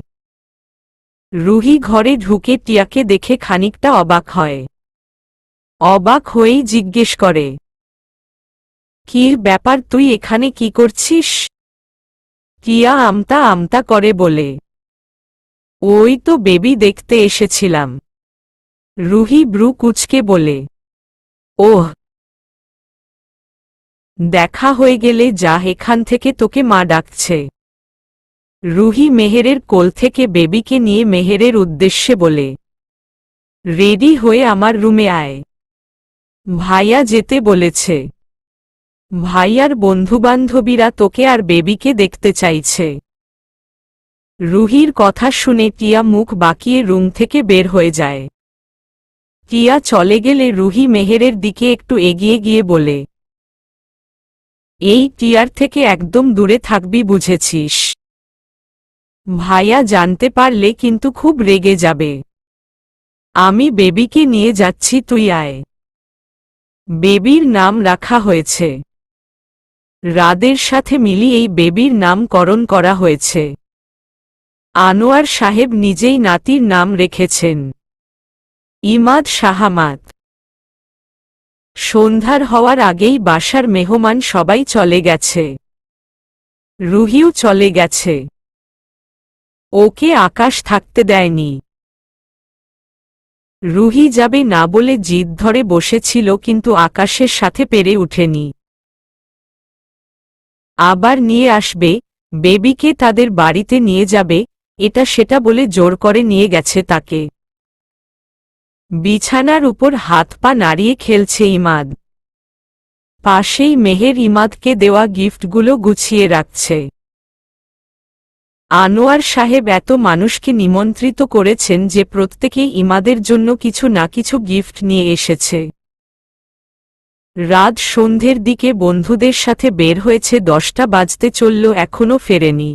রুহি ঘরে ঢুকে টিয়াকে দেখে খানিকটা অবাক হয়। অবাক হয়েই জিজ্ঞেস করে, কি ব্যাপার, তুই এখানে কি করছিস? টিয়া আমতা আমতা করে বলে, ওই তো বেবি দেখতে এসেছিলাম। রুহি ব্রু কুঁচকে বলে, ওহ, দেখা হয়ে গেলে যা, এখান থেকে তোকে মা ডাকছে। রুহি মেহেরের কোল থেকে বেবিকে নিয়ে মেহেরের উদ্দেশ্যে বলে, রেডি হয়ে আমার রুমে আয়। ভাইয়া যেতে বলেছে। ভাইয়ার বন্ধুবান্ধবীরা তোকে আর বেবিকে দেখতে চাইছে। রুহির কথা শুনে টিয়া মুখ বাঁকিয়ে রুম থেকে বের হয়ে যায়। টিয়া চলে গেলে রুহি মেহেরের দিকে একটু এগিয়ে গিয়ে বলে, এই টিয়ার থেকে একদম দূরে থাকবি বুঝেছিস? ভাইয়া জানতে পারলে কিন্তু খুব রেগে যাবে। আমি বেবিকে নিয়ে যাচ্ছি, তুই আয়। বেবির নাম রাখা হয়েছে রাদের সাথে মিলিয়ে এই বেবির নামকরণ করা হয়েছে। আনোয়ার সাহেব নিজেই নাতির নাম রেখেছেন ইমাদ শাহামাত। সন্ধ্যার হওয়ার আগেই বাসার মেহমান সবাই চলে গেছে। রুহিও চলে গেছে। ওকে আকাশ থাকতে দেয়নি। রুহি যাবে না বলে জিদ ধরে বসেছিল, কিন্তু আকাশের সাথে পেরে উঠেনি। আবার নিয়ে আসবে, বেবিকে তাদের বাড়িতে নিয়ে যাবে, এটা সেটা বলে জোর করে নিয়ে গেছে তাকে। বিছানার উপর হাত পা নাড়িয়ে খেলছে ইমাদ। পাশেই মেহের ইমাদকে দেওয়া গিফটগুলো গুছিয়ে রাখছে। আনোয়ার সাহেব এত মানুষকে নিমন্ত্রিত করেছেন যে প্রত্যেকেই ইমাদের জন্য কিছু না কিছু গিফট নিয়ে এসেছে। রাত সন্ধ্যের দিকে বন্ধুদের সাথে বের হয়েছে, 10টা বাজতে চলল, এখনো ফেরেনি।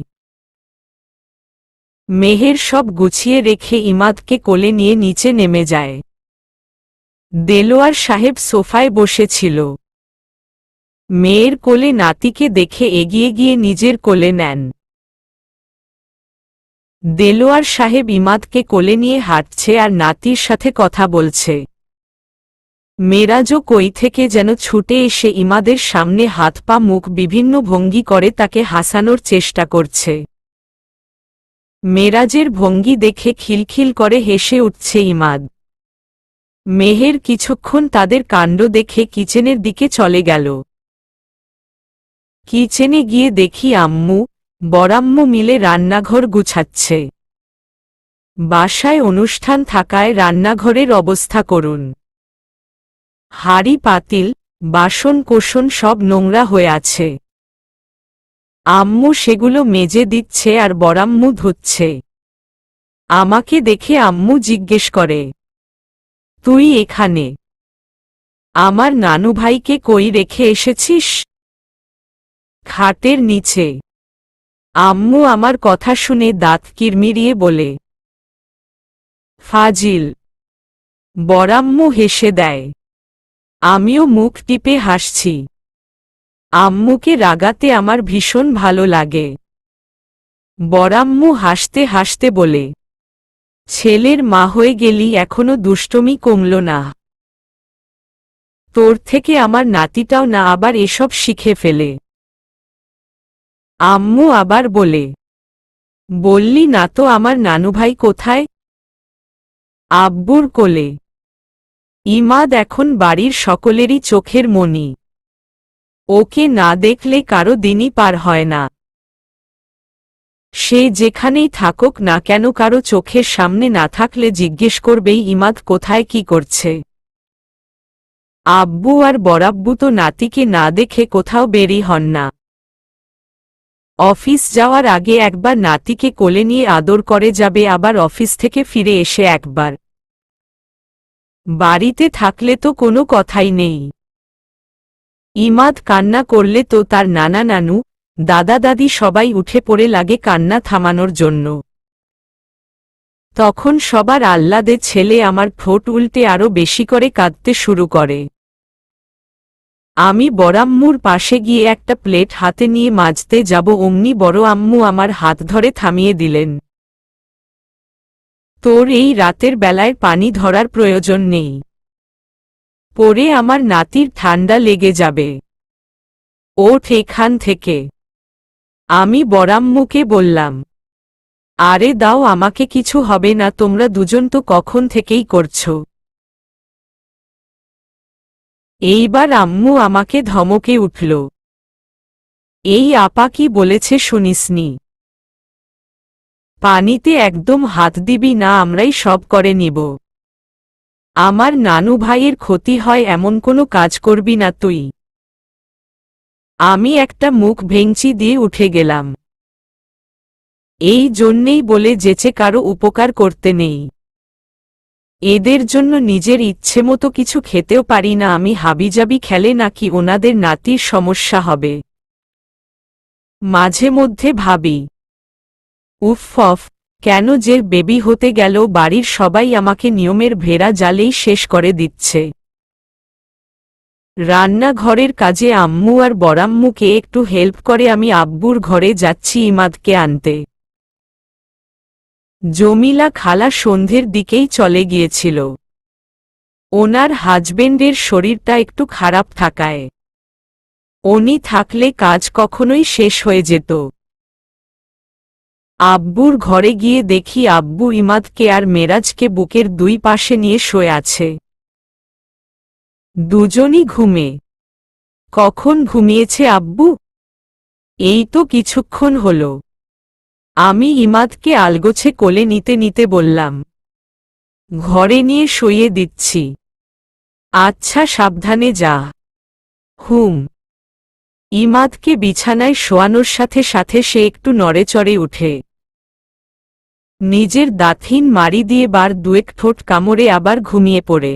মেহের সব গুছিয়ে রেখে ইমাদকে কোলে নিয়ে নিচে নেমে যায়। দেলোয়ার সাহেব সোফায় বসেছিল। মেয়ের কোলে নাতিকে দেখে এগিয়ে গিয়ে নিজের কোলে নেন। দেলোয়ার সাহেব ইমাদকে কোলে নিয়ে হাঁটছে আর নাতির সাথে কথা বলছে। মেরাজও কই থেকে যেন ছুটে এসে ইমাদের সামনে হাত পা মুখ বিভিন্ন ভঙ্গি করে তাকে হাসানোর চেষ্টা করছে। মেরাজের ভঙ্গি দেখে খিলখিল করে হেসে উঠছে ইমাদ। মেহের কিছুক্ষণ তাদের কাণ্ড দেখে কিচেনের দিকে চলে গেল। কিচেনে গিয়ে দেখি আম্মু বড়াম্মু মিলে রান্নাঘর গুছাচ্ছে। বাসায় অনুষ্ঠান থাকায় রান্নাঘরের অবস্থা করুন। হাঁড়ি পাতিল বাসন কোসন সব নোংরা হয়ে আছে। আম্মু সেগুলো মেজে দিচ্ছে আর বড়াম্মু ধুচ্ছে। আমাকে দেখে আম্মু জিজ্ঞেস করে, তুই এখানে আমার নানু ভাইকে কই রেখে এসেছিস? খাটের নিচে। আম্মু আমার কথা শুনে দাঁত কিরমিরিয়ে বলে, ফাজিল। বড়াম্মু হেসে দেয়। আমিও মুখ টিপে হাসছি। আম্মুকে রাগাতে আমার ভীষণ ভালো লাগে। বড়াম্মু হাসতে হাসতে বলে, ছেলের মা হয়ে গেলি এখনো দুষ্টমি কমল না। তোর থেকে আমার নাতিটাও না আবার এসব শিখে ফেলে। আম্মু আবার বলে, বললি না তো আমার নানুভাই কোথায়? আব্বুর কোলে। ইমাদ এখন বাড়ির সকলেরই চোখের মণি। ওকে না দেখলে কারো দিনই পার হয় না। সে যেখানেই থাকুক না কেন কারো চোখের সামনে না থাকলে জিজ্ঞেস করবেই ইমাদ কোথায় কি করছে। আব্বু আর বড়াব্বু তো নাতিকে না দেখে কোথাও বেরই হন না। অফিস যাওয়ার আগে একবার নাতিকে কোলে নিয়ে আদর করে যাবে, আবার অফিস থেকে ফিরে এসে একবার। বাড়িতে থাকলে তো কোনো কথাই নেই। ইমাদ কান্না করলে তো তার নানা নানু, দাদা দাদি সবাই উঠে পড়ে লাগে কান্না থামানোর জন্য। তখন সবার আহ্লাদে ছেলে আমার ঠোঁট উল্টে আরো বেশি করে কাঁদতে শুরু করে। আমি বড়াম্মুর পাশে গিয়ে একটা প্লেট হাতে নিয়ে মাজতে যাব, অমনি বড় আম্মু আমার হাত ধরে থামিয়ে দিলেন। তোর এই রাতের বেলায় পানি ধরার প্রয়োজন নেই, পরে আমার নাতির ঠান্ডা লেগে যাবে। ওঠ এখান থেকে। আমি বড়াম্মুকে বললাম, আরে দাও আমাকে, কিছু হবে না, তোমরা দুজন তো কখন থেকেই করছো। এইবার আম্মু আমাকে ধমকে উঠল, এই আপা কি বলেছে শুনিসনি? পানিতে একদম হাত দিবি না, আমরাই সব করে নিব। আমার নানু ভাইয়ের ক্ষতি হয় এমন কোনো কাজ করবি না তুই। আমি একটা মুখ ভেঙচি দিয়ে উঠে গেলাম। এই জন্যেই বলে যেচে কারো উপকার করতে নেই। এদের জন্য নিজের ইচ্ছেমতো কিছু খেতেও পারি না আমি। হাবিজাবি খেলে নাকি ওনাদের নাতির সমস্যা হবে। মাঝে মধ্যে ভাবি, উফ, কেন যে বেবি হতে গেল বাড়ির সবাই আমাকে নিয়মের ভেড়া জালেই শেষ করে দিচ্ছে। রান্নাঘরের কাজে আম্মু আর বড়াম্মুকে একটু হেল্প করে আমি আব্বুর ঘরে যাচ্ছি ইমাদকে আনতে। জমিলা খালা সন্ধ্যের দিকেই চলে গিয়েছিল। ওনার হাজবেন্ডের শরীরটা একটু খারাপ থাকায় উনি থাকলে কাজ কখনোই শেষ হয়ে যেত। আব্বুর ঘরে গিয়ে দেখি আব্বু ইমাদকে আর মেরাজকে বুকের দুই পাশে নিয়ে শুয়ে আছে। দুজনই ঘুমে। কখন ঘুমিয়েছে আব্বু? এই তো কিছুক্ষণ হল। আমি ইমাদকে আলগোছে কোলে নিতে নিতে বললাম, ঘরে নিয়ে শুইয়ে দিচ্ছি। আচ্ছা সাবধানে যা। হুম। ইমাদকে বিছানায় শোয়ানোর সাথে সাথে সে একটু নড়েচড়ে উঠে। নিজের দাঁতহীন মারি দিয়ে বার দুয়েক ঠোঁট কামড়ে আবার ঘুমিয়ে পড়ে।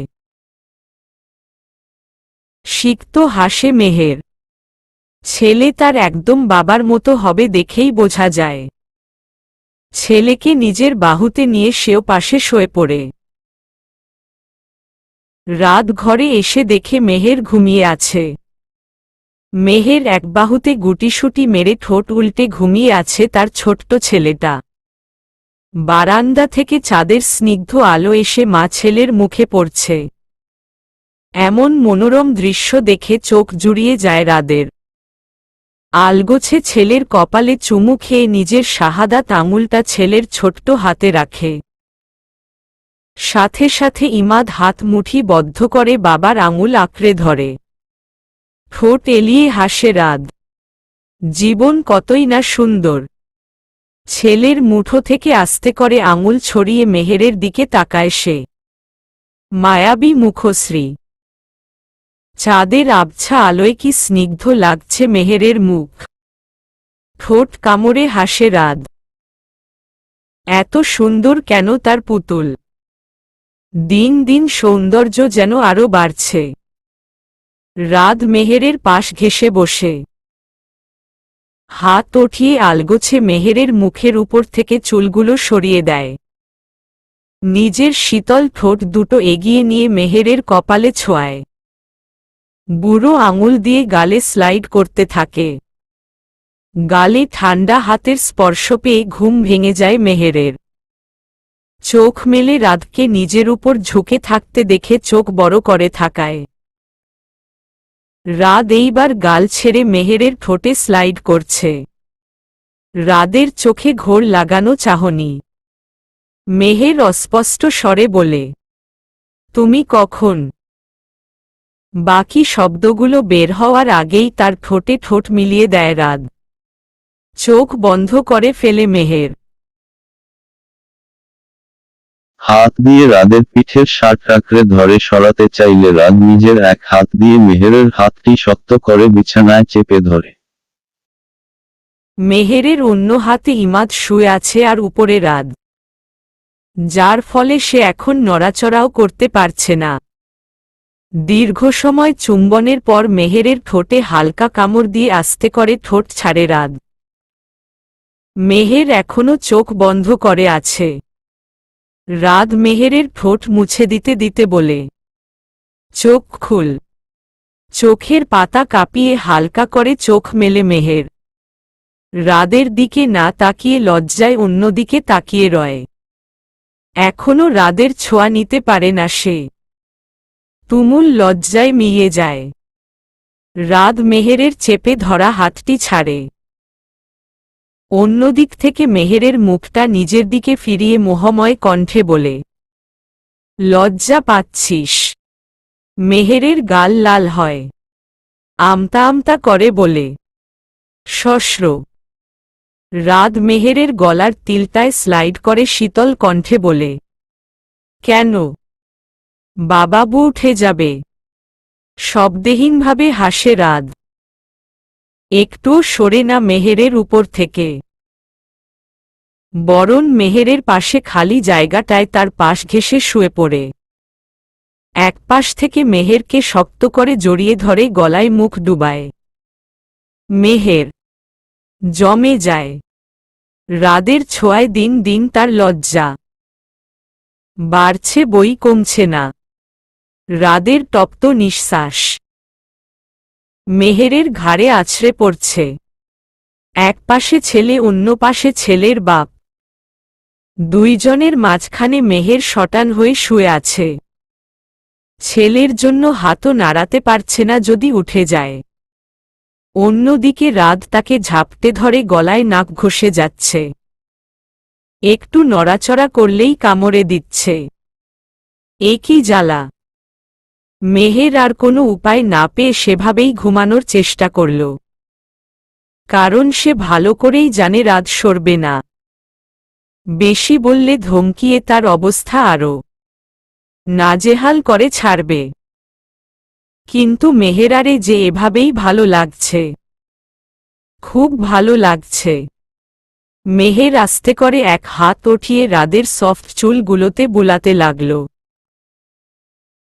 সিক্ত হাসে মেহের। ছেলে তার একদম বাবার মতো হবে দেখেই বোঝা যায়। ছেলেকে নিজের বাহুতে নিয়ে সেও পাশে শুয়ে পড়ে। রাত ঘরে এসে দেখে মেহের ঘুমিয়ে আছে। মেহের এক বাহুতে গুটিসুটি মেরে ঠোঁট উল্টে ঘুমিয়ে আছে তার ছোট্ট ছেলেটা। বারান্দা থেকে চাঁদের স্নিগ্ধ আলো এসে মা ছেলের মুখে পড়ছে। এমন মনোরম দৃশ্য দেখে চোখ জুড়িয়ে যায় রাদের। আলগোছে ছেলের কপালে চুমু খেয়ে নিজের শাহাদাত আঙুলটা ছেলের ছোট্ট হাতে রাখে। সাথে সাথে ইমাদ হাত মুঠি বদ্ধ করে বাবার আঙুল আঁকড়ে ধরে। ঠোঁট এলিয়ে হাসে রাদ। জীবন কতই না সুন্দর। ছেলের মুঠো থেকে আস্তে করে আঙুল ছড়িয়ে মেহেরের দিকে তাকায় সে। মায়াবী মুখশ্রী। চাঁদের আবছা আলোয় কি স্নিগ্ধ লাগছে মেহেরের মুখ। ঠোঁট কামড়ে হাসে রাদ। এত সুন্দর কেন তার পুতুল। দিন দিন সৌন্দর্য যেন আরো বাড়ছে। রাদ মেহেরের পাশ ঘেঁষে বসে হাত উঠিয়ে আলগোছে মেহেরের মুখের উপর থেকে চুলগুলো সরিয়ে দেয়। নিজের শীতল ঠোঁট দুটো এগিয়ে নিয়ে মেহেরের কপালে ছোঁয়ায়। বুড়ো আঙুল দিয়ে গালে স্লাইড করতে থাকে। গালে ঠান্ডা হাতের স্পর্শ পেয়ে ঘুম ভেঙে যায় মেহেরের। চোখ মেলে রাতকে নিজের উপর ঝুঁকে থাকতে দেখে চোখ বড় করে থাকায়। রাত এইবার গাল ছেড়ে মেহেরের ঠোঁটে স্লাইড করছে। রাদের চোখে ঘোর লাগানো চাহনি। মেহের অস্পষ্ট স্বরে বলে, তুমি কখন? বাকি শব্দগুলো বের হওয়ার আগেই তার ঠোঁটে ঠোঁট মিলিয়ে দেয় রাদ। চোখ বন্ধ করে ফেলে মেহের। হাত দিয়ে রাদের পিঠের শার্ট আঁকড়ে ধরে সরাতে চাইলে রাদ নিজের এক হাত দিয়ে মেহেরের হাতটি শক্ত করে বিছানায় চেপে ধরে। মেহেরের অন্য হাতে ইমাদ শুয়ে আছে আর উপরে রাদ, যার ফলে সে এখন নড়াচড়াও করতে পারছে না। দীর্ঘ সময় চুম্বনের পর মেহেরের ঠোঁটে হালকা কামড় দিয়ে আস্তে করে ঠোঁট ছাড়ে রাদ। মেহের এখনো চোখ বন্ধ করে আছে। রাদ মেহেরের ঠোঁট মুছে দিতে দিতে বলে, চোখ খুল। চোখের পাতা কাঁপিয়ে হালকা করে চোখ মেলে মেহের। রাদের দিকে না তাকিয়ে লজ্জায় অন্যদিকে তাকিয়ে রয়। এখনো রাদের ছোঁয়া নিতে পারে না সে। তুমুল লজ্জায় মিয়ে যায়। রাদ মেহেরের চেপে ধরা হাতটি ছাড়ে। অন্যদিক থেকে মেহেরের মুখটা নিজের দিকে ফিরিয়ে মোহময় কণ্ঠে বলে, লজ্জা পাচ্ছিস? মেহেরের গাল লাল হয়। আমতা আমতা করে বলে, শ্বশ্র। রাদ মেহেরের গলার তিলটায় স্লাইড করে শীতল কণ্ঠে বলে, কেন? বাবাবু উঠে যাবে। শব্দহীনভাবে হাসে রাদ। একটুও সরে না মেহেরের উপর থেকে। বরং মেহেরের পাশে খালি জায়গাটায় তার পাশ ঘেঁষে শুয়ে পড়ে। এক পাশ থেকে মেহেরকে শক্ত করে জড়িয়ে ধরে গলায় মুখ ডুবায়। মেহের জমে যায়। রাদের ছোঁয়ায় দিন দিন তার লজ্জা বাড়ছে, বই কমছে না। রাদের তপ্ত নিঃশ্বাস মেহেরের ঘাড়ে আছড়ে পড়ছে। এক পাশে ছেলে, অন্য পাশে ছেলের বাপ। দুইজনের মাঝখানে মেহের শটান হয়ে শুয়ে আছে। ছেলের জন্য হাতও নাড়াতে পারছে না যদি উঠে যায়। অন্যদিকে রাদ তাকে ঝাপটে ধরে গলায় নাক ঘষে যাচ্ছে। একটু নড়াচড়া করলেই কামড়ে দিচ্ছে। এ কি জ্বালা! মেহের আর কোনো উপায় না পেয়ে সেভাবেই ঘুমানোর চেষ্টা করল। কারণ সে ভালো করেই জানে রাত সরবে না। বেশি বললে ধমকিয়ে তার অবস্থা আরও নাজেহাল করে ছাড়বে। কিন্তু মেহেরারে যে এভাবেই ভালো লাগছে, খুব ভালো লাগছে। মেহের আস্তে করে এক হাত উঠিয়ে রাদের সফট চুলগুলোতে বুলাতে লাগল।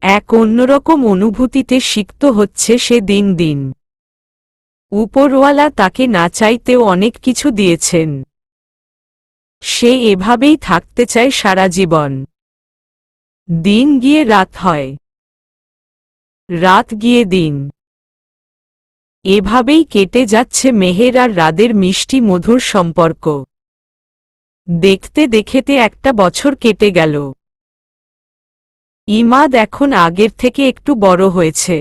এক অন্যরকম অনুভূতিতে সিক্ত হচ্ছে সে দিন দিন। উপরওয়ালা তাকে না চাইতেও অনেক কিছু দিয়েছেন। সে এভাবেই থাকতে চায় সারা জীবন। দিন গিয়ে রাত হয়, রাত গিয়ে দিন। এভাবেই কেটে যাচ্ছে মেহের আর রাদের মিষ্টি মধুর সম্পর্ক। দেখতে দেখতে একটা বছর কেটে গেল। ইমাদ এখন আগের থেকে একটু বড় হয়েছে।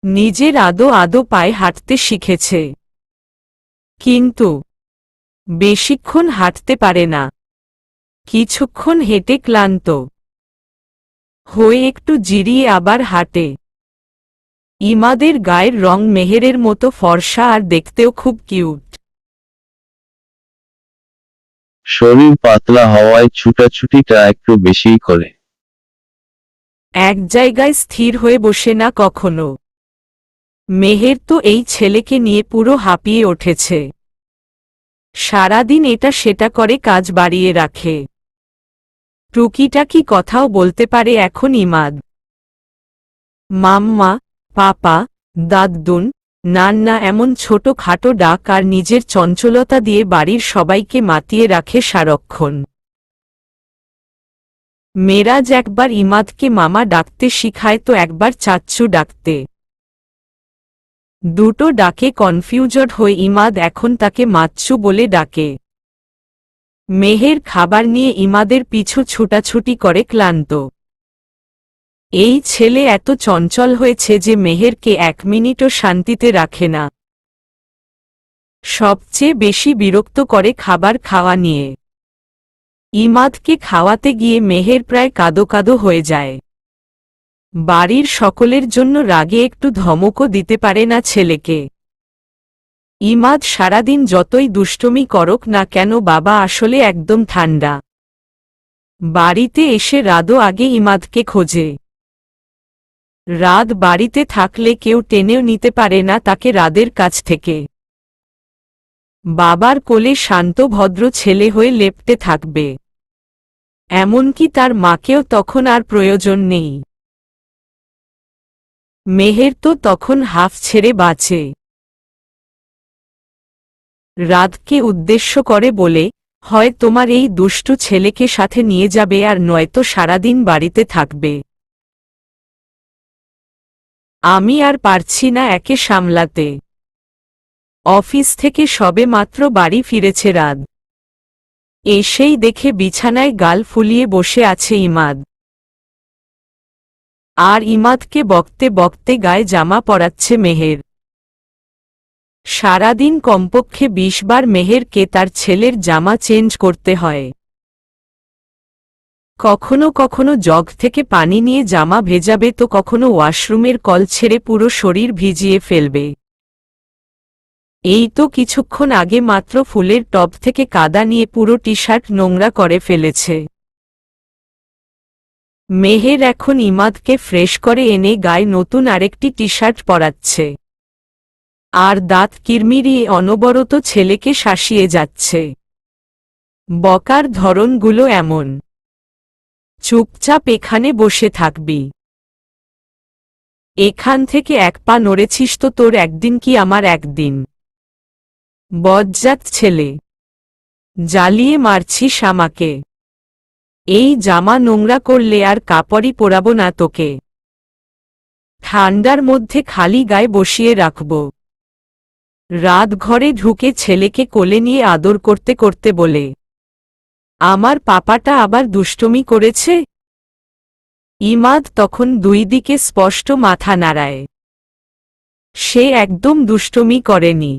নিজের আদো আদো পায়ে হাঁটতে শিখেছে। কিন্তু বেশিক্ষণ হাঁটতে পারে না। কিছুক্ষণ হেঁটে ক্লান্ত হয়ে একটু জিরিয়ে আবার হাঁটে। ইমাদের গায়ের রং মেহেরের মতো ফর্সা আর দেখতেও খুব কিউট। শরীর পাতলা হওয়ায় ছুটাছুটিটা একটু বেশিই করে। এক জায়গায় স্থির হয়ে বসে না কখনো। মেহের তো এই ছেলেকে নিয়ে পুরো হাঁপিয়ে উঠেছে। সারাদিন এটা সেটা করে কাজ বাড়িয়ে রাখে। টুকিটাকি কথাও বলতে পারে এখন ইমাদ। মাম্মা, পাপা, দাদ্দুন, নান্না এমন ছোট খাটো ডাক আর নিজের চঞ্চলতা দিয়ে বাড়ির সবাইকে মাতিয়ে রাখে সারক্ষণ। মেরাজ একবার ইমাদকে মামা ডাকতে শিখায় তো একবার চাচ্চু ডাকতে। দুটো ডাকে কনফিউজড হয়ে ইমাদ এখন তাকে মাচ্চু বলে ডাকে। মেহের খাবার নিয়ে ইমাদের পিছু ছুটাছুটি করে ক্লান্ত। এই ছেলে এত চঞ্চল হয়েছে যে মেহেরকে এক মিনিটও শান্তিতে রাখে না। সবচেয়ে বেশি বিরক্ত করে খাবার খাওয়া নিয়ে। ইমাদকে খাওয়াতে গিয়ে মেহের প্রায় কাঁদো কাঁদো হয়ে যায়। বাড়ির সকলের জন্য রাগে একটু ধমকও দিতে পারে না ছেলেকে। ইমাদ সারাদিন যতই দুষ্টুমি করুক না কেন বাবা আসলে একদম ঠান্ডা। বাড়িতে এসে রাদও আগে ইমাদকে খোঁজে। রাদ বাড়িতে থাকলে কেউ টেনেও নিতে পারে না তাকে রাদের কাছ থেকে। বাবার কোলে শান্ত ভদ্র ছেলে হয়ে লেপ্টে থাকবে, এমনকি তার মাকেও তখন আর প্রয়োজন নেই। মেহের তো তখন হাফ ছেড়ে বাঁচে। রাদকে উদ্দেশ্য করে বলে, হয় তোমার এই দুষ্টু ছেলেকে সাথে নিয়ে যাবে আর নয়তো সারাদিন বাড়িতে থাকবে। আমি আর পারছি না একে সামলাতে। অফিস থেকে সবে মাত্র বাড়ি ফিরেছে রাদ। এসেই দেখে বিছানায় গাল ফুলিয়ে বসে আছে ইমাদ। আর ইমাদকে বকতে বকতে গায়ে জামা পরাচ্ছে মেহের। সারাদিন কমপক্ষে ২০ বার মেহেরকে তার ছেলের জামা চেঞ্জ করতে হয়। কখনো কখনো জগ থেকে পানি নিয়ে জামা ভেজাবে তো কখনো ওয়াশরুমের কল ছেড়ে পুরো শরীর ভিজিয়ে ফেলবে। এই তো কিছুক্ষণ আগে মাত্র ফুলের টব থেকে কাদা নিয়ে পুরো টি শার্ট নোংরা করে ফেলেছে। মেহের এখন ইমাদকে ফ্রেশ করে এনে গায়ে নতুন আরেকটি টি শার্ট পরাচ্ছে। আর দাঁত কিরমিরিয়ে অনবরত ছেলেকে শাসিয়ে যাচ্ছে। বকার ধরনগুলো এমন, চুপচাপ এখানে বসে থাকবি, এখান থেকে এক পা নড়েছিস তো তোর একদিন কি আমার একদিন। বজ্জাত ছেলে, জ্বালিয়ে মারছিস আমাকে। এই জামা নোংরা করলে আর কাপড়ই পরাবো না তোকে। ঠান্ডার মধ্যে খালি গায়ে বসিয়ে রাখব। রাত ঘরে ঢুকে ছেলেকে কোলে নিয়ে আদর করতে করতে বলে, আমার পাপাটা আবার দুষ্টুমি করেছে। ইমাদ তখন দুই দিকে স্পষ্ট মাথা নাড়ায়। সে একদম দুষ্টুমি করেনি।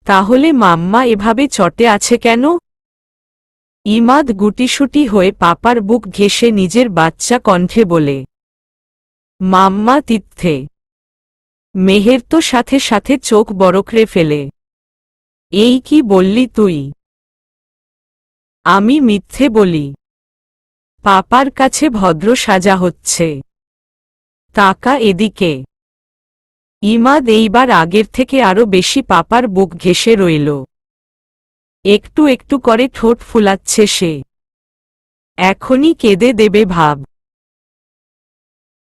তাহলে মাম্মা এভাবে চটে আছে কেন? ইমাদ গুটিসুটি হয়ে পাপার বুক ঘেঁষে নিজের বাচ্চা কণ্ঠে বলে, মাম্মা তিথ্যে। মেহের তো সাথে সাথে চোখ বরকরে ফেলে। এই কি বললি তুই? আমি মিথ্যে বলি? পাপার কাছে ভদ্র সাজা হচ্ছে। তাকা এদিকে। ইমাদ এইবার আগের থেকে আরো বেশি পাপার বুক ঘেঁষে রইল। একটু একটু করে ঠোঁট ফুলাচ্ছে সে। এখনই কেঁদে দেবে ভাব।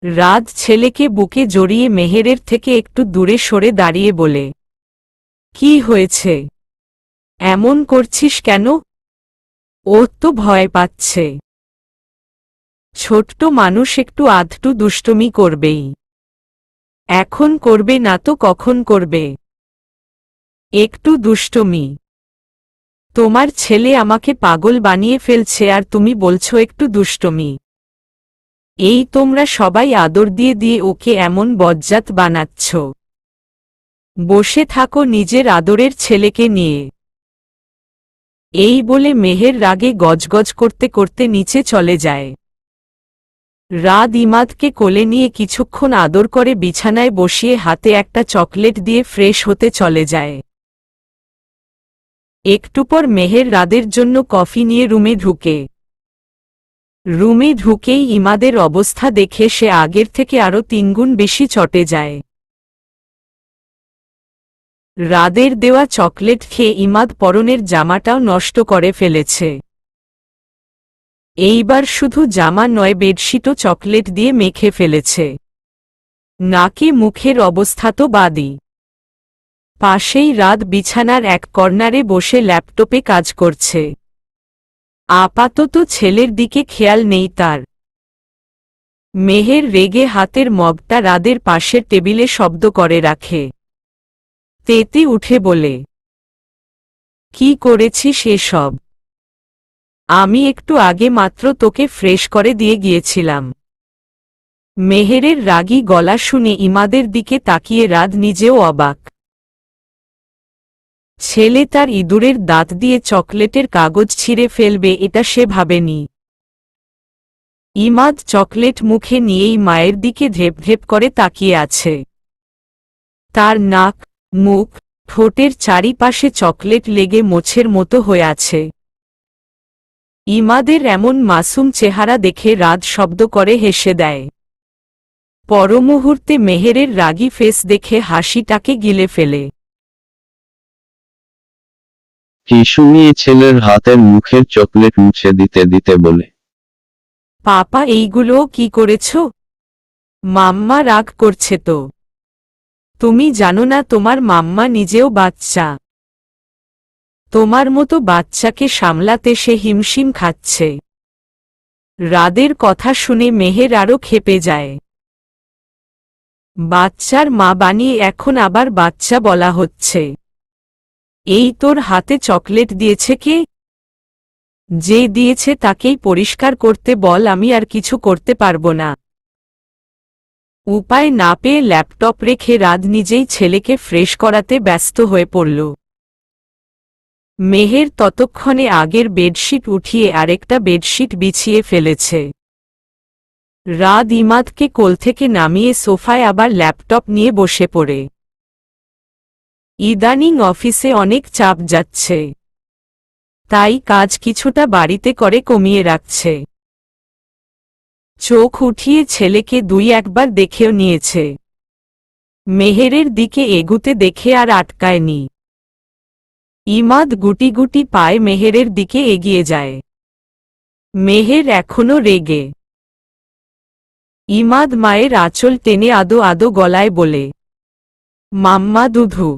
রাত ছেলেকে বুকে জড়িয়ে মেহেরের থেকে একটু দূরে সরে দাঁড়িয়ে বলে, কি হয়েছে? এমন করছিস কেন? ও তো ভয় পাচ্ছে। ছোট্ট মানুষ একটু আধটু দুষ্টুমি করবেই। এখন করবে না তো কখন করবে? একটু দুষ্টুমি। তোমার ছেলে আমাকে পাগল বানিয়ে ফেলছে আর তুমি বলছো একটু দুষ্টুমি। এই তোমরা সবাই আদর দিয়ে দিয়ে ওকে এমন বজ্জাত বানাচ্ছ। বসে থাকো নিজের আদরের ছেলেকে নিয়ে। এই বলে মেহের রাগে গজগজ করতে করতে নিচে চলে যায়। রাত ইমাদকে কোলে নিয়ে কিছুক্ষণ আদর করে বিছানায় বসিয়ে হাতে একটা চকলেট দিয়ে ফ্রেশ হতে চলে যায়। একটু পর মেহের রাদের জন্য কফি নিয়ে রুমে ঢুকে। রুমে ঢুকেই ইমাদের অবস্থা দেখে সে আগের থেকে আরো ৩ গুণ বেশি চটে যায়। রাদের দেওয়া চকলেট খেয়ে ইমাদ পরনের জামাটাও নষ্ট করে ফেলেছে। এইবার শুধু জামা নয় বেডশিটও চকলেট দিয়ে মেখে ফেলেছে। নাকে মুখের অবস্থা তো বাদই। পাশেই রাত বিছানার এক কর্নারে বসে ল্যাপটপে কাজ করছে। আপাতত ছেলের দিকে খেয়াল নেই তার। মেহের রেগে হাতের মগটা রাদের পাশের টেবিলে শব্দ করে রাখে। তেতে উঠে বলে, কি করেছিস এসব? আমি একটু আগে মাত্র তোকে ফ্রেশ করে দিয়ে গিয়েছিলাম। মেহেরের রাগী গলা শুনে ইমাদের দিকে তাকিয়ে রাত নিজেও অবাক। ছেলে তার ইঁদুরের দাঁত দিয়ে চকলেটের কাগজ ছিঁড়ে ফেলবে এটা সে ভাবেনি। ইমাদ চকলেট মুখে নিয়েই মায়ের দিকে ধেপ ধেপ করে তাকিয়ে আছে। তার নাক, মুখ, ঠোঁটের চারিপাশে চকলেট লেগে মোছের মতো হয়ে আছে। ইমাদের এমন মাসুম চেহারা দেখে রাত শব্দ করে হেসে দেয়। পরমুহূর্তে মেহেরের রাগী ফেস দেখে হাসিটাকে গিলে ফেলে। টিস্যু নিয়ে ছেলের হাতের মুখের চকলেট মুছে দিতে দিতে বলে, পাপা এইগুলোও কি করেছ? মাম্মা রাগ করছে তো। তুমি জানো না তোমার মাম্মা নিজেও বাচ্চা। তোমার মতো বাচ্চাকে সামলাতে সে হিমশিম খাচ্ছে। রাদের কথা শুনে মেহের আরও ক্ষেপে যায়। বাচ্চার মা বানিয়ে এখন আবার বাচ্চা বলা হচ্ছে। এই তোর হাতে চকলেট দিয়েছে কে? যে দিয়েছে তাকেই পরিষ্কার করতে বল, আমি আর কিছু করতে পারবো না। উপায় না পেয়ে ল্যাপটপ রেখে রাত নিজেই ছেলেকে ফ্রেশ করাতে ব্যস্ত হয়ে পড়ল। মেহের ততক্ষণে আগের বেডশিট উঠিয়ে আরেকটা বেডশিট বিছিয়ে ফেলেছে। রাত ইমাদকে কোল থেকে নামিয়ে সোফায় আবার ল্যাপটপ নিয়ে বসে পড়ে। ইদানিং অফিসে অনেক চাপ যাচ্ছে, তাই কাজ কিছুটা বাড়িতে করে কমিয়ে রাখছে। চোখ উঠিয়ে ছেলেকে দুই একবার দেখেও নিয়েছে। মেহেরের দিকে এগুতে দেখে আর আটকায়নি। ইমাদ গুটি গুটি পায়ে মেহেরের দিকে এগিয়ে যায়। মেহের এখনো রেগে। ইমাদ মায়ের আঁচল টেনে আদো আদো গলায় বলে, মাম্মা দুধু।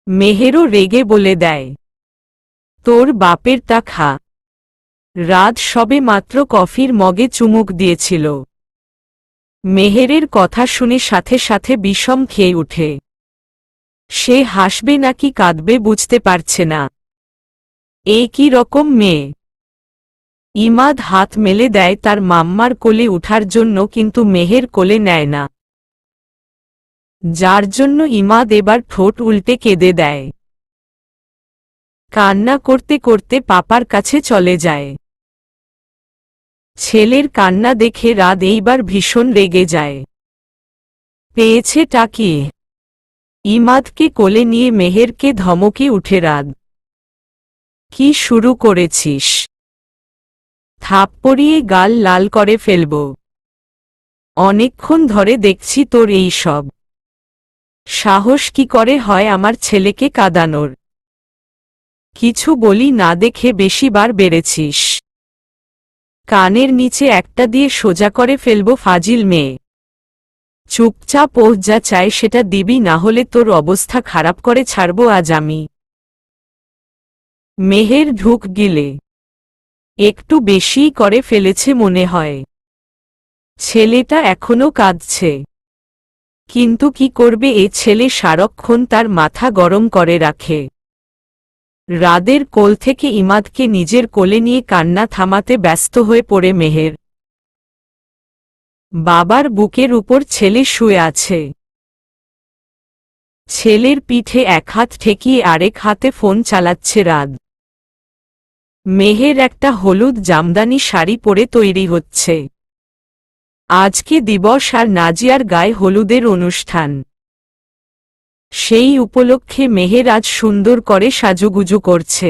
মেহেরও রেগে বলে দেয়, তোর বাপেরটা খা। রাত সবে মাত্র কফির মগে চুমুক দিয়েছিল। মেহেরের কথা শুনে সাথে সাথে বিষম খেয়ে উঠে। সে হাসবে নাকি কাঁদবে বুঝতে পারছে না। এই কি রকম মেয়ে! ইমাদ হাত মেলে দেয় তার মাম্মার কোলে উঠার জন্য, কিন্তু মেহের কোলে নেয় না। যার জন্য ইমাদ এবার ঠোঁট উল্টে কেঁদে দেয়। কান্না করতে করতে পাপার কাছে চলে যায়। ছেলের কান্না দেখে রাত এইবার ভীষণ রেগে যায়। পেয়েছে টাকি। ইমাদকে কোলে নিয়ে মেহেরকে ধমকে উঠে, রাত কি শুরু করেছিস? থাপ্পড়িয়ে গাল লাল করে ফেলব। অনেকক্ষণ ধরে দেখছি তোর এই সব। সাহস কি করে হয় আমার ছেলেকে কাঁদানোর? কিছু বলি না দেখে বেশিবার বেড়েছিস। কানের নিচে একটা দিয়ে সোজা করে ফেলব ফাজিল মেয়ে। চুপচাপ ও যা চায় সেটা দিবি, না হলে তোর অবস্থা খারাপ করে ছাড়ব আজ আমি। মেহের ঢুক গিলে একটু বেশিই করে ফেলেছে মনে হয়। ছেলেটা এখনো কাঁদছে, কিন্তু কি করবে, এ ছেলে সারাক্ষণ তার মাথা গরম করে রাখে। রাদের কোল থেকে ইমাদকে নিজের কোলে নিয়ে কান্না থামাতে ব্যস্ত হয়ে পড়ে মেহের। বাবার বুকের উপর ছেলে শুয়ে আছে। ছেলের পিঠে এক হাত ঠেকিয়ে আরেক হাতে ফোন চালাচ্ছে রাত। মেহের একটা হলুদ জামদানি শাড়ি পরে তৈরি হচ্ছে। আজকে দিবস আর নাজিয়ার গায়ে হলুদের অনুষ্ঠান। সেই উপলক্ষে মেহের আজ সুন্দর করে সাজুগুজু করছে।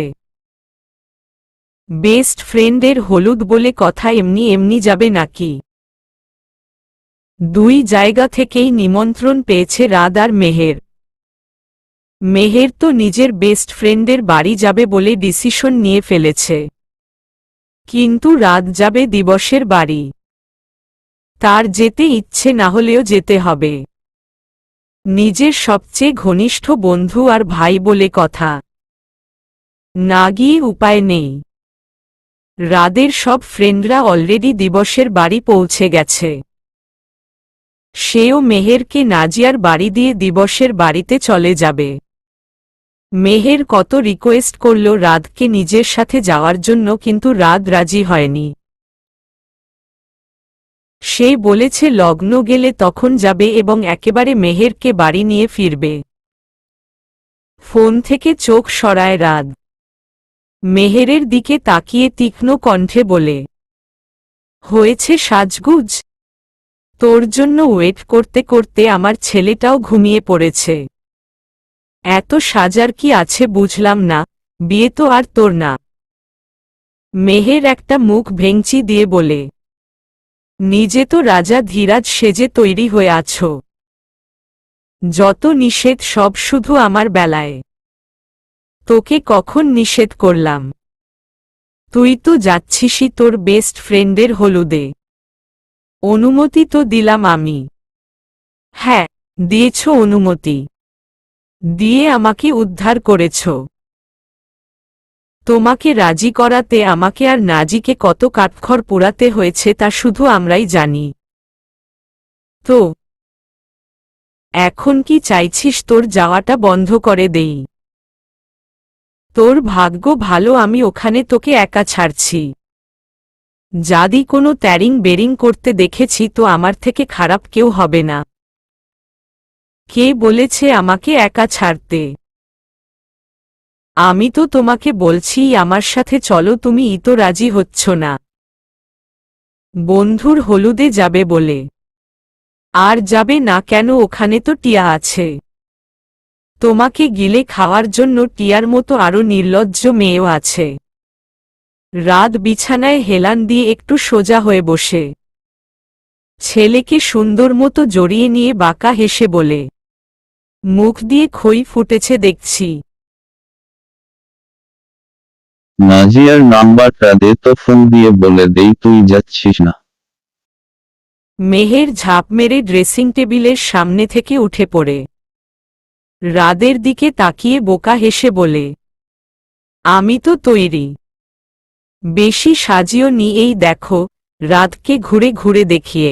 বেস্ট ফ্রেন্ডের হলুদ বলে কথা এমনি এমনি যাবে নাকি? দুই জায়গা থেকেই নিমন্ত্রণ পেয়েছে রাত আর মেহের। মেহের তো নিজের বেস্ট ফ্রেন্ডের বাড়ি যাবে বলে ডিসিশন নিয়ে ফেলেছে, কিন্তু রাত যাবে দিবসের বাড়ি। তার যেতে ইচ্ছে না হলেও যেতে হবে। নিজের সবচেয়ে ঘনিষ্ঠ বন্ধু আর ভাই বলে কথা। না গিয়ে উপায় নেই। রাদের সব ফ্রেন্ডরা অলরেডি দিবসের বাড়ি পৌঁছে গেছে। সেও মেহেরকে নাজিয়ার বাড়ি দিয়ে দিবসের বাড়িতে চলে যাবে। মেহের কত রিকোয়েস্ট করল রাতকে নিজের সাথে যাওয়ার জন্য, কিন্তু রাত রাজি হয়নি। সে বলেছে লগ্ন গেলে তখন যাবে এবং একেবারে মেহেরকে বাড়ি নিয়ে ফিরবে। ফোন থেকে চোখ সরায় রাত। মেহেরের দিকে তাকিয়ে তীক্ষ্ণ কণ্ঠে বলে, হয়েছে সাজগুজ? তোর জন্য ওয়েট করতে করতে আমার ছেলেটাও ঘুমিয়ে পড়েছে। এত সাজার কি আছে বুঝলাম না, বিয়ে তো আর তোর না। মেহের একটা মুখ ভেঙচি দিয়ে বলে, নিজে তো রাজা ধীরাজ সেজে তৈরি হয়ে আছো। যত নিষেধ সব শুধু আমার বেলায়। তোকে কখন নিষেধ করলাম? তুই তো যাচ্ছিসই তোর বেস্ট ফ্রেন্ডের হলুদে। অনুমতি তো দিলাম আমি। হ্যাঁ, দিয়েছ অনুমতি। দিয়ে আমাকে উদ্ধার করেছ। তোমাকে রাজি করাতে আমাকে আর নাজিকে কত কাঠখড় পোড়াতে হয়েছে তা শুধু আমরাই জানি। তো এখন কি চাইছিস তোর যাওয়াটা বন্ধ করে দেই? তোর ভাগ্য ভালো আমি ওখানে তোকে একা ছাড়ছি। যদি কোনো ট্যারিং বেরিং করতে দেখেছি তো আমার থেকে খারাপ কেউ হবে না। কে বলেছে আমাকে একা ছাড়তে? আমি তো তোমাকে বলছি আমার সাথে চলো, তুমি তো রাজি হচ্ছ না। বন্ধুর হলুদে যাবে বলে। আর যাবে না কেন? ওখানে তো টিয়া আছে। তোমাকে গিলে খাওয়ার জন্য টিয়ার মতো আরো নির্লজ্জ মেয়েও আছে। রাত বিছানায় হেলান দিয়ে একটু সোজা হয়ে বসে ছেলেকে সুন্দর মতো জড়িয়ে নিয়ে বাঁকা হেসে বলে, মুখ দিয়ে খই ফুটেছে দেখছি। নাজিয়ার নাম্বারটা দে তো, ফোন দিয়ে বলে দেই তুই যাচ্ছিস না। মেহের ঝাঁপ মেরে ড্রেসিং টেবিলের সামনে থেকে উঠে পড়ে রাদের দিকে তাকিয়ে বোকা হেসে বলে, আমি তো তৈরি। বেশি সাজিও নি, এই দেখো। রাতকে ঘুরে ঘুরে দেখিয়ে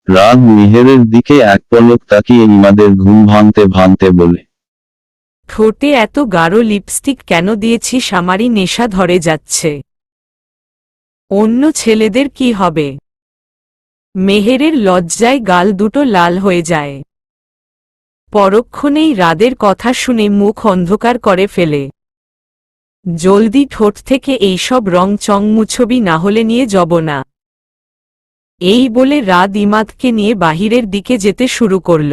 রাত মেহেরের দিকে এক পলক তাকিয়ে ইমাদের ঘুম ভাঙতে ভাঙতে বলে, ঠোঁটে এত গাঢ় লিপস্টিক কেন দিয়েছিস? আমারই নেশা ধরে যাচ্ছে। অন্য ছেলেদের কি হবে? মেহেরের লজ্জায় গাল দুটো লাল হয়ে যায়। পরক্ষণেই রাদের কথা শুনে মুখ অন্ধকার করে ফেলে। জলদি ঠোঁট থেকে এইসব রং চং মুছবি, না হলে নিয়ে যাব না। এই বলে রাদ ইমাদকে নিয়ে বাহিরের দিকে যেতে শুরু করল।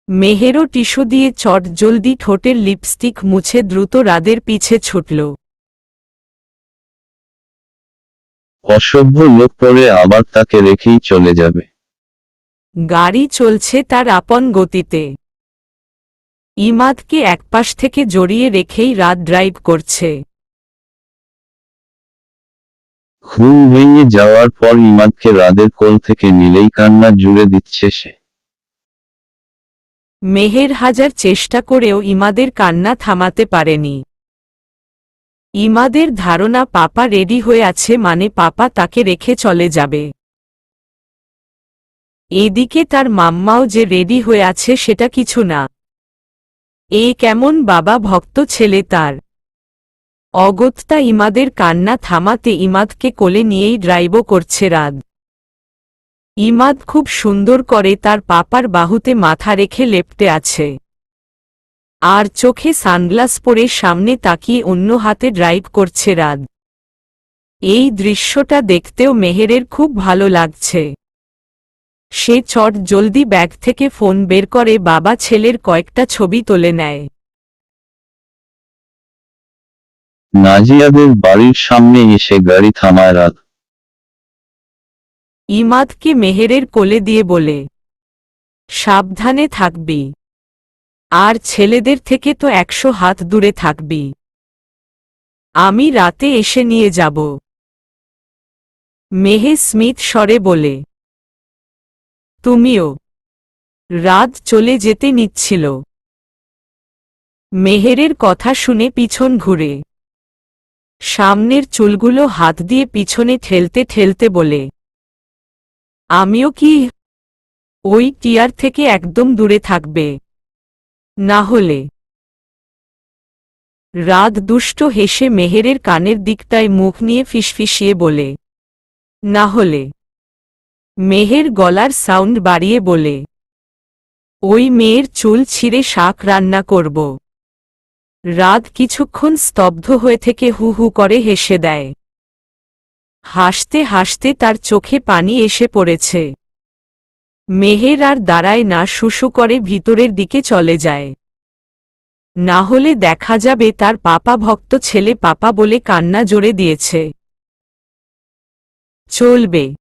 মেহেরও টিস্যু দিয়ে চট জলদি ঠোঁটের লিপস্টিক মুছে দ্রুত রাদের পিছে ছুটল। অসভ্য লোক পরে আবার তাকে রেখেই চলে যাবে। গাড়ি চলছে তার আপন গতিতে। ইমাদকে একপাশ থেকে জড়িয়ে রেখেই রাত ড্রাইভ করছে। ঘুম ভেঙে যাওয়ার পর ইমাদকে রাদের কোল থেকে নিলেই কান্না জুড়ে দিচ্ছে সে। মেহের হাজার চেষ্টা করেও ইমাদের কান্না থামাতে পারেনি। ইমাদের ধারণা পাপা রেডি হয়ে আছে, মানে পাপা তাকে রেখে চলে যাবে। এদিকে তার মাম্মাও যে রেডি হয়ে আছে সেটা কিছু না। এ কেমন বাবা ভক্ত ছেলে তার। অগত্যা ইমাদের কান্না থামাতে ইমাদকে কোলে নিয়েই ড্রাইভও করছে রাত। ইমাদ খুব সুন্দর করে তার পাপার বাহুতে মাথা রেখে লেপ্টে আছে। আর চোখে সানগ্লাস পরে সামনে তাকিয়ে অন্য হাতে ড্রাইভ করছে রাত। এই দৃশ্যটা দেখতেও মেহেরের খুব ভালো লাগছে। সে চট জলদি ব্যাগ থেকে ফোন বের করে বাবা ছেলের কয়েকটা ছবি তুলে নেয়। নাজিয়াদের বাড়ির সামনে এসে গাড়ি থামায় রাত। ইমাদকে মেহেরের কোলে দিয়ে বলে, সাবধানে থাকবি। আর ছেলেদের থেকে তো 100 হাত দূরে থাকবি। আমি রাতে এসে নিয়ে যাব। মেহে স্মিথ স্বরে বলে, তুমিও। রাত চলে যেতে নিচ্ছিল। মেহেরের কথা শুনে পিছন ঘুরে সামনের চুলগুলো হাত দিয়ে পিছনে ঠেলতে ঠেলতে বলে, আমিও কি? ওই টিয়ার থেকে একদম দূরে থাকবে, না হলে। রাত দুষ্ট হেসে মেহেরের কানের দিকটায় মুখ নিয়ে ফিসফিসিয়ে বলে, না হলে। মেহের গলার সাউন্ড বাড়িয়ে বলে, ওই মেয়ের চুল ছিঁড়ে শাক রান্না করব। রাত কিছুক্ষণ স্তব্ধ হয়ে থেকে হু হু করে হেসে দেয়। হাসতে হাসতে তার চোখে পানি এসে পড়েছে। মেহের আর দাঁড়ায় না, শুশু করে ভিতরের দিকে চলে যায়। না হলে দেখা যাবে তার পাপা ভক্ত ছেলে পাপা বলে কান্না জোরে দিয়েছে। চলবে।